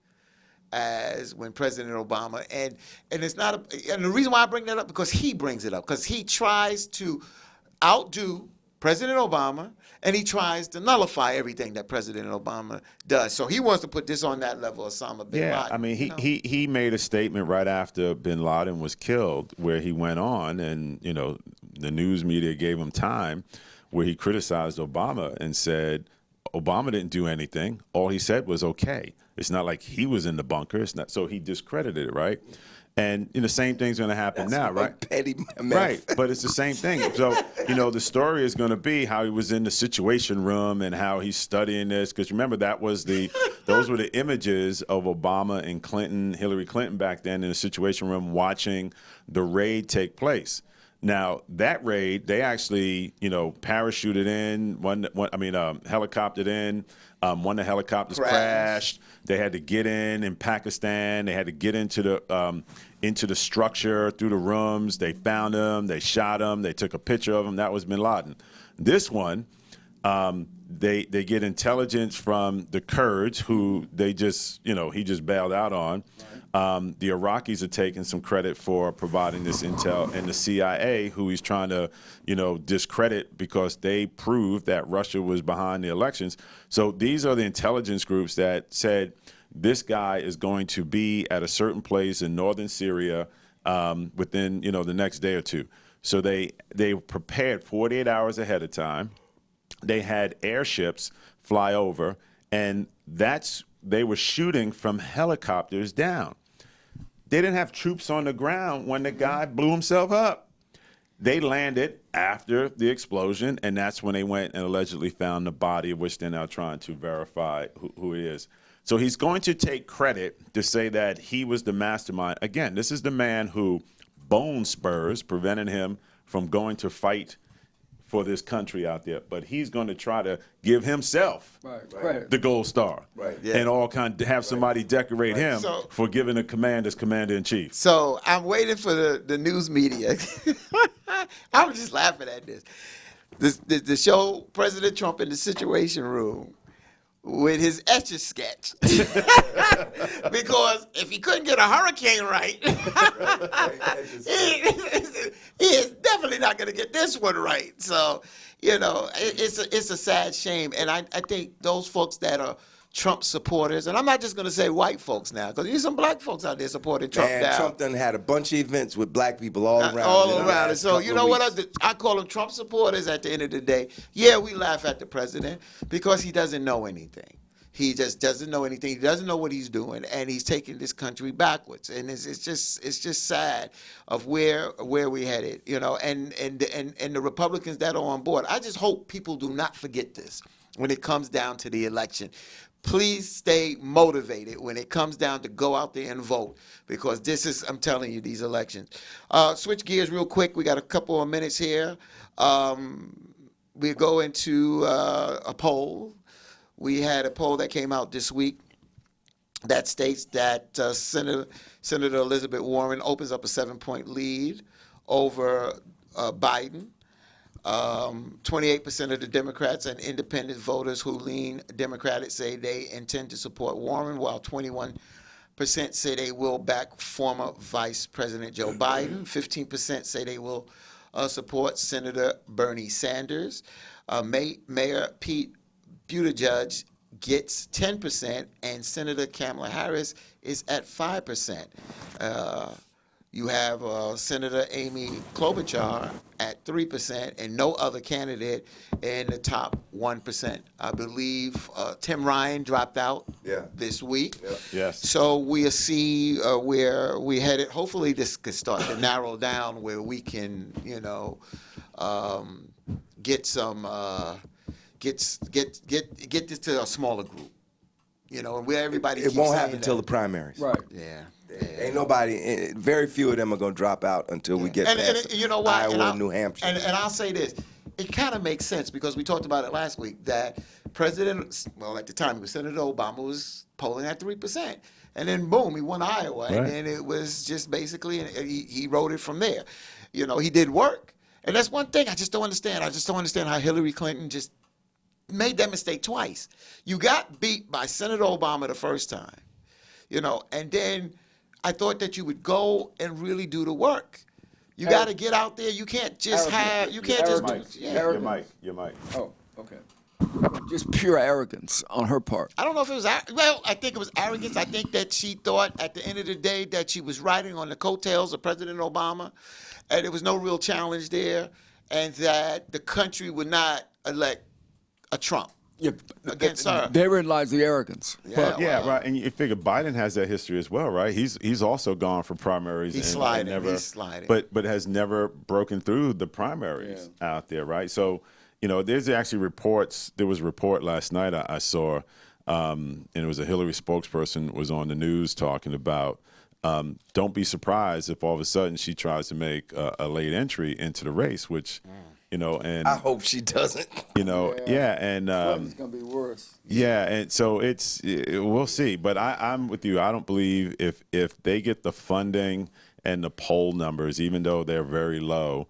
as when President Obama, and it's not, and the reason why I bring that up, because he brings it up, because he tries to outdo President Obama, and he tries to nullify everything that President Obama does. So he wants to put this on that level of Osama bin Laden. Yeah, I mean, he made a statement right after bin Laden was killed where he went on, and, the news media gave him time, where he criticized Obama and said, Obama didn't do anything. All he said was okay. It's not like he was in the bunker. It's not, so he discredited it, right? And the same thing's going to happen now, right? Petty meth. Right, but it's the same thing. So, the story is going to be how he was in the Situation Room and how he's studying this. Because remember, those were the images of Obama and Hillary Clinton back then in the Situation Room watching the raid take place. Now, that raid, they actually, parachuted in, helicoptered in. One of the helicopters crashed. They had to get in Pakistan. They had to get into the structure through the rooms. They found him. They shot him. They took a picture of him. That was bin Laden. This one, they get intelligence from the Kurds, who they just, he just bailed out on. The Iraqis are taking some credit for providing this intel, and the CIA, who he's trying to, discredit because they proved that Russia was behind the elections. So these are the intelligence groups that said this guy is going to be at a certain place in northern Syria within, the next day or two. So they prepared 48 hours ahead of time. They had airships fly over, and they were shooting from helicopters down. They didn't have troops on the ground when the guy blew himself up. They landed after the explosion, and that's when they went and allegedly found the body, of which they're now trying to verify who it is. So he's going to take credit to say that he was the mastermind. Again, this is the man who bone spurs prevented him from going to fight for this country out there, but he's going to try to give himself the gold star, and all have somebody decorate him for giving the command as commander-in-chief. So I'm waiting for the news media. I was just laughing at this. The show President Trump in the Situation Room with his Etch-a-Sketch. Because if he couldn't get a hurricane right, he is definitely not going to get this one right. So, it's a sad shame. And I think those folks that are Trump supporters, and I'm not just going to say white folks now, because there's some black folks out there supporting Trump now. Trump done had a bunch of events with black people all around. And so, you know what? I call them Trump supporters at the end of the day. Yeah, we laugh at the president because he doesn't know anything. He just doesn't know anything. He doesn't know what he's doing, and he's taking this country backwards. And it's just sad of where we headed, And the Republicans that are on board. I just hope people do not forget this when it comes down to the election. Please stay motivated when it comes down to go out there and vote, because I'm telling you, these elections. Switch gears real quick. We got a couple of minutes here. We go into a poll. We had a poll that came out this week that states that Senator Elizabeth Warren opens up a 7-point lead over Biden. 28% of the Democrats and independent voters who lean Democratic say they intend to support Warren, while 21% say they will back former Vice President Joe Biden. 15% say they will support Senator Bernie Sanders. Mayor Pete Buttigieg gets 10%, and Senator Kamala Harris is at 5%. You have Senator Amy Klobuchar at 3%, and no other candidate in the top 1%. I believe Tim Ryan dropped out this week. Yes. So we'll see where we headed. Hopefully, this could start to narrow down where we can, get some get this to a smaller group. And where everybody. It won't happen until the primaries. Right. Yeah. Ain't nobody. Very few of them are going to drop out until we get past you know what? Iowa and New Hampshire. And I'll say this: it kind of makes sense because we talked about it last week that at the time it was Senator Obama was polling at 3%, and then boom, he won Iowa, and then it was just basically he wrote it from there. He did work, and that's one thing I just don't understand. I just don't understand how Hillary Clinton just made that mistake twice. You got beat by Senator Obama the first time, and then I thought that you would go and really do the work. You got to get out there. You can't just Your mic. Oh, okay. Just pure arrogance on her part. I don't know if it was, I think it was arrogance. I think that she thought at the end of the day that she was riding on the coattails of President Obama, and there was no real challenge there, and that the country would not elect a Trump. Against her. Therein lies the arrogance. Right. And you figure Biden has that history as well, right? He's also gone for primaries. He's sliding. He's sliding. But has never broken through the primaries out there, right? So, there's actually reports. There was a report last night I saw, and it was a Hillary spokesperson was on the news talking about don't be surprised if all of a sudden she tries to make a late entry into the race, which and I hope she doesn't. and It's gonna be worse. Yeah, and so we'll see. But I'm with you. I don't believe if they get the funding and the poll numbers, even though they're very low,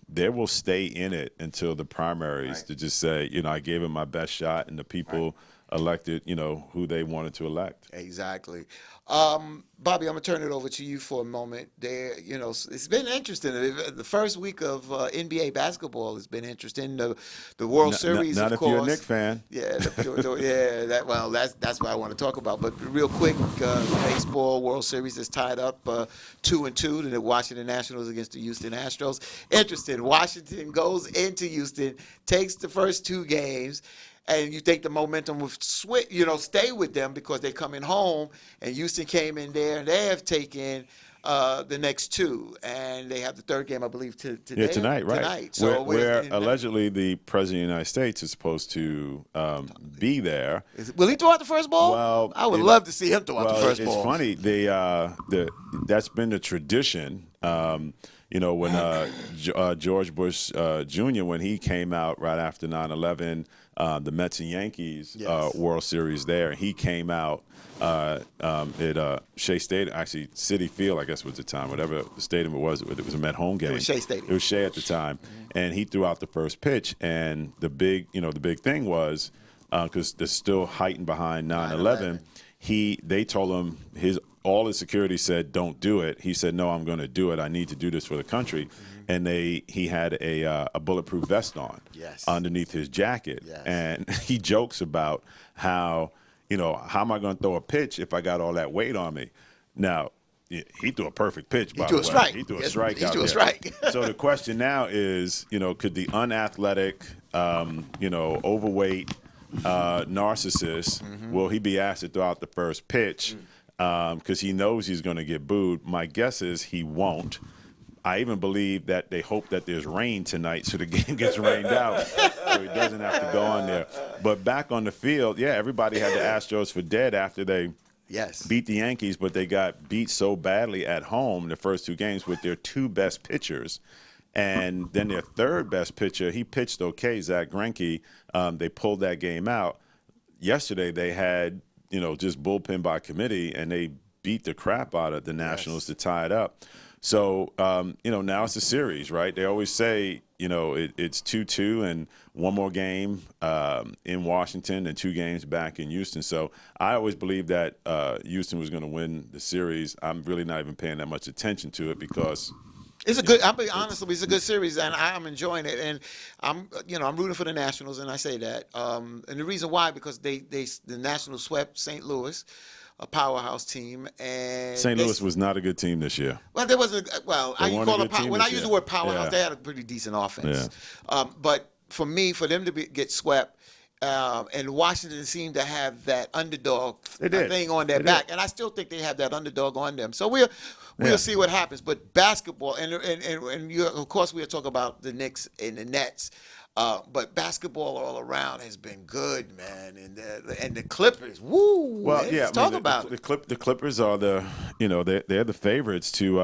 they will stay in it until the primaries to just say, I gave it my best shot, and the people elected, who they wanted to elect. Exactly. Bobby, I'm gonna turn it over to you for a moment. There, it's been interesting. The first week of NBA basketball has been interesting. The World Series, Not of if course. you're a Knicks fan. Yeah, yeah. That's what I want to talk about. But real quick, baseball World Series is tied up 2-2. The Washington Nationals against the Houston Astros. Interesting. Washington goes into Houston, takes the first two games. And you think the momentum will stay with them because they're coming home, and Houston came in there, and they have taken the next two, and they have the third game, I believe, today. Yeah, tonight, right? Tonight. So where allegedly the president of the United States is supposed to be there. Will he throw out the first ball? Well, I would love to see him throw out the first ball. It's funny. That's been the tradition. When George Bush Jr., when he came out right after 9/11, the Mets and Yankees World Series there, he came out at Shea Stadium, actually Citi Field, I guess was the time, whatever the stadium it was a Met home game. It was Shea Stadium. It was Shea at the time, and he threw out the first pitch, and the big thing was because they're still heightened behind 9/11. They told him all his security said, "Don't do it." He said, "No, I'm going to do it. I need to do this for the country." And he had a bulletproof vest on underneath his jacket, and he jokes about how am I going to throw a pitch if I got all that weight on me? Now he threw a perfect pitch. By the way, he threw a strike. He threw a strike. So the question now is, could the unathletic, overweight narcissist, will he be asked to throw out the first pitch? Because he knows he's going to get booed. My guess is he won't. I even believe that they hope that there's rain tonight so the game gets rained out so he doesn't have to go on there. But back on the field, everybody had the Astros for dead after they beat the Yankees, but they got beat so badly at home in the first two games with their two best pitchers. And then their third best pitcher, he pitched okay, Zach Greinke. They pulled that game out. Yesterday they had just bullpen by committee, and they beat the crap out of the Nationals to tie it up. So, now it's a series, right? They always say, it's 2-2 and one more game in Washington and two games back in Houston. So I always believed that Houston was going to win the series. I'm really not even paying that much attention to it because it's a good. I'll be honest with you, it's a good series, and I'm enjoying it. And I'm rooting for the Nationals, and I say that. And the reason why, because the Nationals swept St. Louis, a powerhouse team, and St. Louis was not a good team this year. Well, there wasn't. Well, when I use the word powerhouse, they had a pretty decent offense. But for them to get swept. And Washington seemed to have that underdog thing on their back, and I still think they have that underdog on them. So we'll see what happens. But basketball, and of course we'll talk about the Knicks and the Nets. But basketball all around has been good, man, and the Clippers. Woo! Well, let's talk about it. The Clippers are they're the favorites to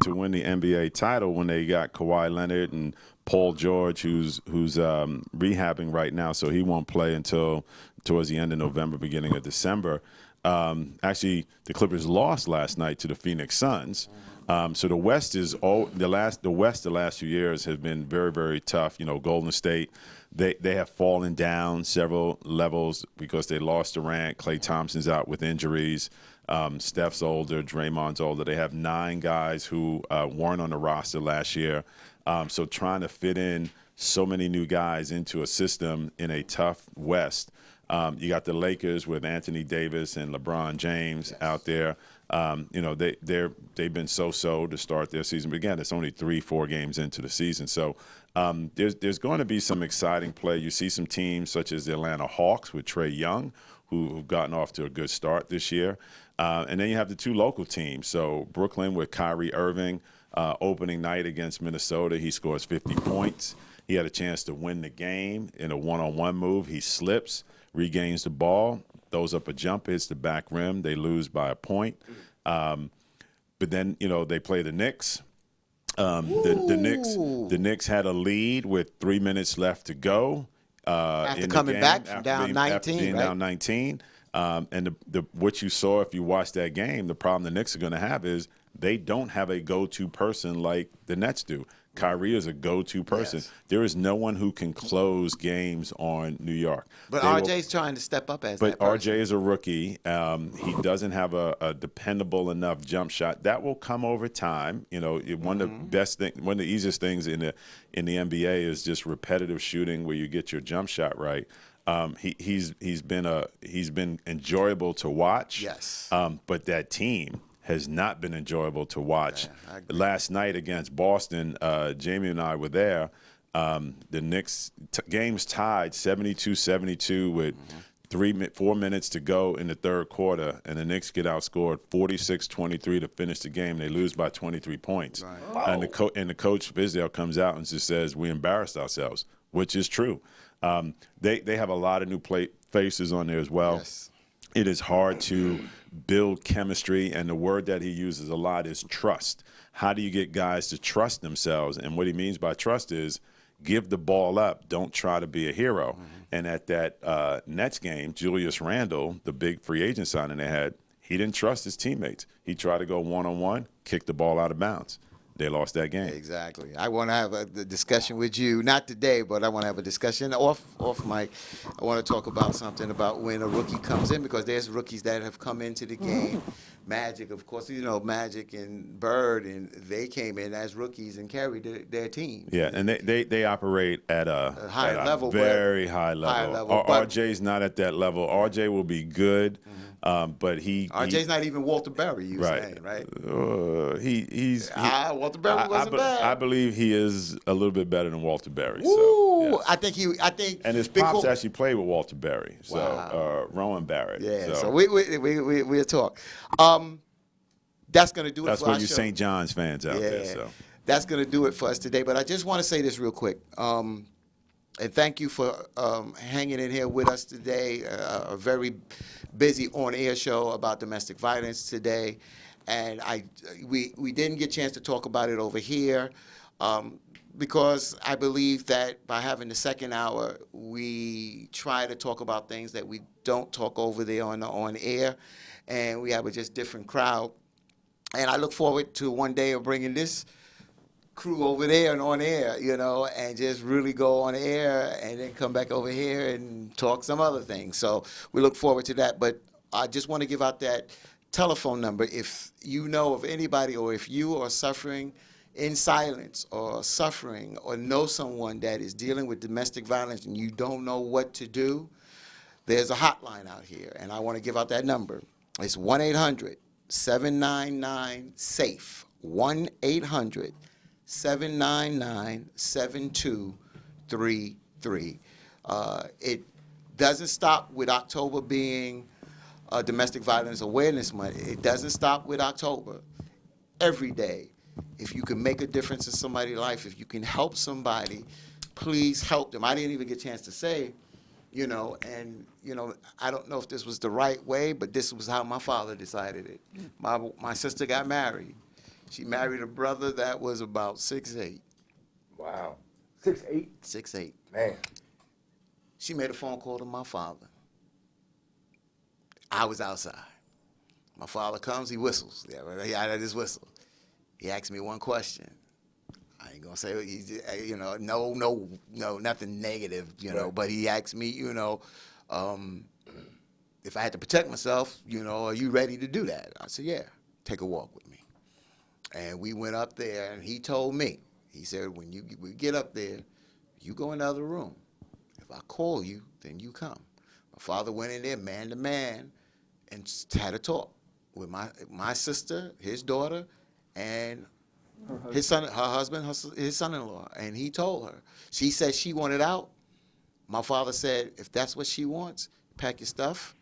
win the NBA title when they got Kawhi Leonard and Paul George, who's rehabbing right now, so he won't play until towards the end of November, beginning of December. Actually, the Clippers lost last night to the Phoenix Suns. So the West the last few years has been very, very tough. Golden State, they have fallen down several levels because they lost Durant. Klay Thompson's out with injuries. Steph's older, Draymond's older. They have 9 guys who weren't on the roster last year. So trying to fit in so many new guys into a system in a tough West. You got the Lakers with Anthony Davis and LeBron James out there. They've been so-so to start their season. But again, it's only 3-4 games into the season. So there's going to be some exciting play. You see some teams such as the Atlanta Hawks with Trae Young, who've gotten off to a good start this year. And then you have the 2 local teams. So Brooklyn with Kyrie Irving, opening night against Minnesota, he scores 50 points. He had a chance to win the game in a one-on-one move. He slips, regains the ball, throws up a jumper, hits the back rim. They lose by a point. But then, they play the Knicks. The Knicks had a lead with 3 minutes left to go. After coming back from down 19, after being down 19. And what you saw if you watched that game, the problem the Knicks are going to have is they don't have a go-to person like the Nets do. Kyrie is a go-to person. Yes. There is no one who can close games on New York. But They will- RJ's trying to step up as but that person. RJ is a rookie. He doesn't have a dependable enough jump shot. That will come over time. You know, one of the best thing, one of the easiest things in the NBA is just repetitive shooting, where you get your jump shot right. He's been enjoyable to watch. Yes. But that team has not been enjoyable to watch. Yeah, I agree. Last night against Boston, Jamie and I were there. The Knicks game's tied 72-72 with 4 minutes to go in the third quarter, and the Knicks get outscored 46-23 to finish the game. They lose by 23 points. Right. And the coach Fizdale comes out and just says, "We embarrassed ourselves," which is true. They have a lot of new faces on there as well. Yes. It is hard to build chemistry, and the word that he uses a lot is trust. How do you get guys to trust themselves? And what he means by trust is give the ball up. Don't try to be a hero. And at that Nets game, Julius Randle, the big free agent signing they had, he didn't trust his teammates. He tried to go one-on-one, kick the ball out of bounds. They lost that game. Exactly. I want to have a discussion with you, not today, but I want to have a discussion off mic. I want to talk about something about when a rookie comes in, because there's rookies that have come into the game. Magic, of course, Magic and Bird, and they came in as rookies and carried their team. Yeah, and they operate at a high level, very high level. high level, but- RJ's not at that level. RJ will be good, but RJ's not even Walter Berry, you saying, right? He's Walter Berry wasn't bad. I believe he is a little bit better than Walter Berry. Woo! So, yes. I think And his Big pops Col- actually played with Walter Berry, so Wow. Rowan Barrett. Yeah, so we'll talk. That's going to do it that's for for our you show. St. John's fans out there. Yeah, So that's going to do it for us today. But I just want to say this real quick. And thank you for hanging in here with us today. A very busy on-air show about domestic violence today. And we didn't get a chance to talk about it over here because I believe that by having the second hour, we try to talk about things that we don't talk over there on air. And we have a just different crowd. And I look forward to one day of bringing this crew over there and on air, and just really go on air and then come back over here and talk some other things. So we look forward to that. But I just want to give out that telephone number. If you know of anybody, or if you are suffering in silence or suffering or know someone that is dealing with domestic violence and you don't know what to do, there's a hotline out here. And I want to give out that number. It's 1-800-799-SAFE. 1-800-799-7233. It doesn't stop with October being Domestic Violence Awareness Month. It doesn't stop with October. Every day, if you can make a difference in somebody's life, if you can help somebody, please help them. I didn't even get a chance to say, I don't know if this was the right way, but this was how my father decided it. My sister got married. She married a brother that was about 6'8". Wow. 6'8"? 6'8". Man. She made a phone call to my father. I was outside. My father comes, he whistles. Yeah, he had his whistle. He asked me one question. I ain't gonna say, no, nothing negative, Right. But he asked me, if I had to protect myself, are you ready to do that? I said, yeah, take a walk with me. And we went up there, and he told me, he said, when we get up there, you go in the other room. If I call you, then you come. My father went in there man to man and had a talk with my sister, his daughter, and his son, her husband, his son-in-law. And he told her. She said she wanted out. My father said, if that's what she wants, pack your stuff,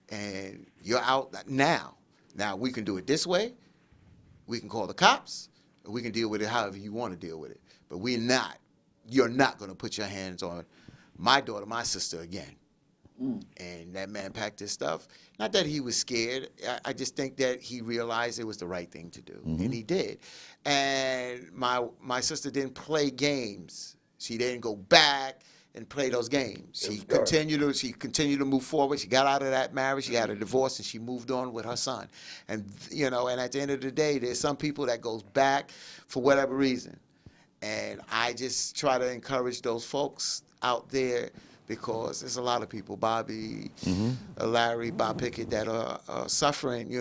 and you're out now. Now, we can do it this way. We can call the cops, or we can deal with it however you want to deal with it. But you're not going to put your hands on my daughter, my sister again. And that man packed his stuff. Not that he was scared. I just think that he realized it was the right thing to do, and he did. And my sister didn't play games. She didn't go back and play those games. She continued to move forward. She got out of that marriage. She had a divorce, and she moved on with her son. And and at the end of the day, there's some people that goes back for whatever reason. And I just try to encourage those folks out there, because there's a lot of people, Bobby, Larry, Bob Pickett, that are suffering,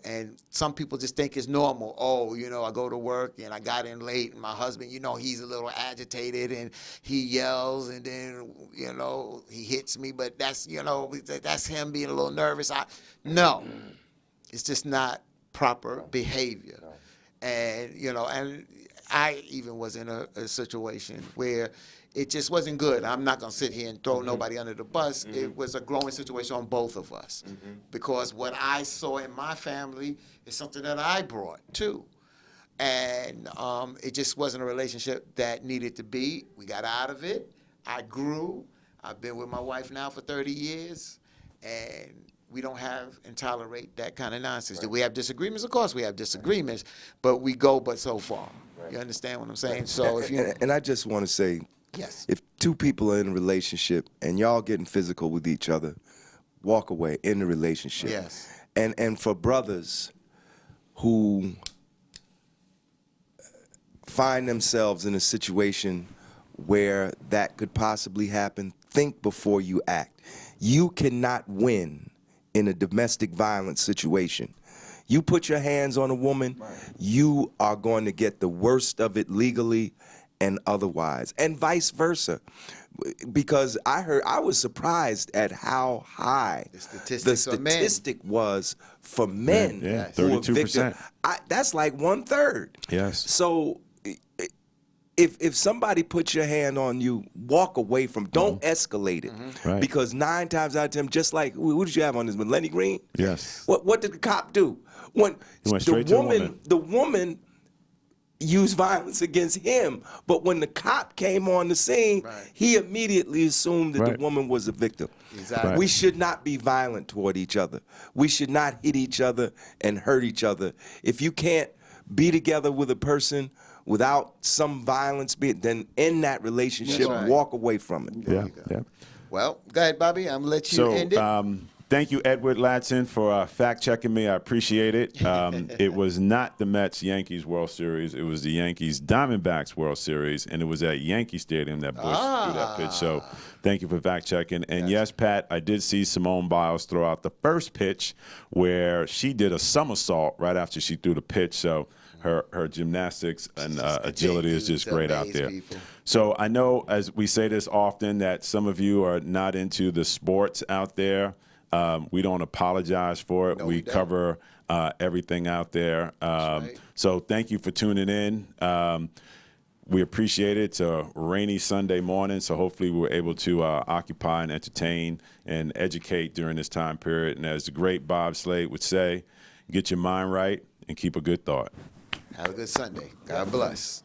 and some people just think it's normal. Oh, I go to work and I got in late, and my husband, he's a little agitated and he yells, and then, he hits me, but that's, that's him being a little nervous. No, it's just not proper behavior. And, and I even was in a situation where it just wasn't good. I'm not going to sit here and throw nobody under the bus. It was a growing situation on both of us, because what I saw in my family is something that I brought too. And it just wasn't a relationship that needed to be. We got out of it. I grew. I've been with my wife now for 30 years, and we don't have and tolerate that kind of nonsense. Do we have disagreements? Of course we have disagreements, but we go but so far. You understand what I'm saying? So if you... And I just want to say, Yes. if two people are in a relationship and y'all getting physical with each other, walk away in the relationship. Yes. And for brothers who find themselves in a situation where that could possibly happen, think before you act. You cannot win in a domestic violence situation. You put your hands on a woman, you are going to get the worst of it legally and otherwise, and vice versa. Because I was surprised at how high the statistic was for men. Yeah, who were 32%. victims. That's like 1/3. Yes. So if somebody puts your hand on you, walk away from. Don't escalate it, Right. because 9 times out of 10, just like who did you have on this one, Lenny Green? Yes. What did the cop do? When He went straight to the woman. Used violence against him, but when the cop came on the scene, he immediately assumed that the woman was a victim. Exactly. Right. We should not be violent toward each other. We should not hit each other and hurt each other. If you can't be together with a person without some violence, then end that relationship, That's right. walk away from it. Yeah. Yeah. Well, go ahead, Bobby. I'm going to let you end it. Thank you, Edward Latson, for fact-checking me. I appreciate it. It was not the Mets-Yankees World Series. It was the Yankees-Diamondbacks World Series, and it was at Yankee Stadium that Bush threw that pitch. So thank you for fact-checking. And yes, Pat, I did see Simone Biles throw out the first pitch where she did a somersault right after she threw the pitch. So her gymnastics and agility is just great out there. People. So I know, as we say this often, that some of you are not into the sports out there. We don't apologize for it. No, we we don't. cover everything out there. right. So thank you for tuning in. We appreciate it. It's a rainy Sunday morning, so hopefully we're able to occupy and entertain and educate during this time period. And as the great Bob Slade would say, get your mind right and keep a good thought. Have a good Sunday. God bless.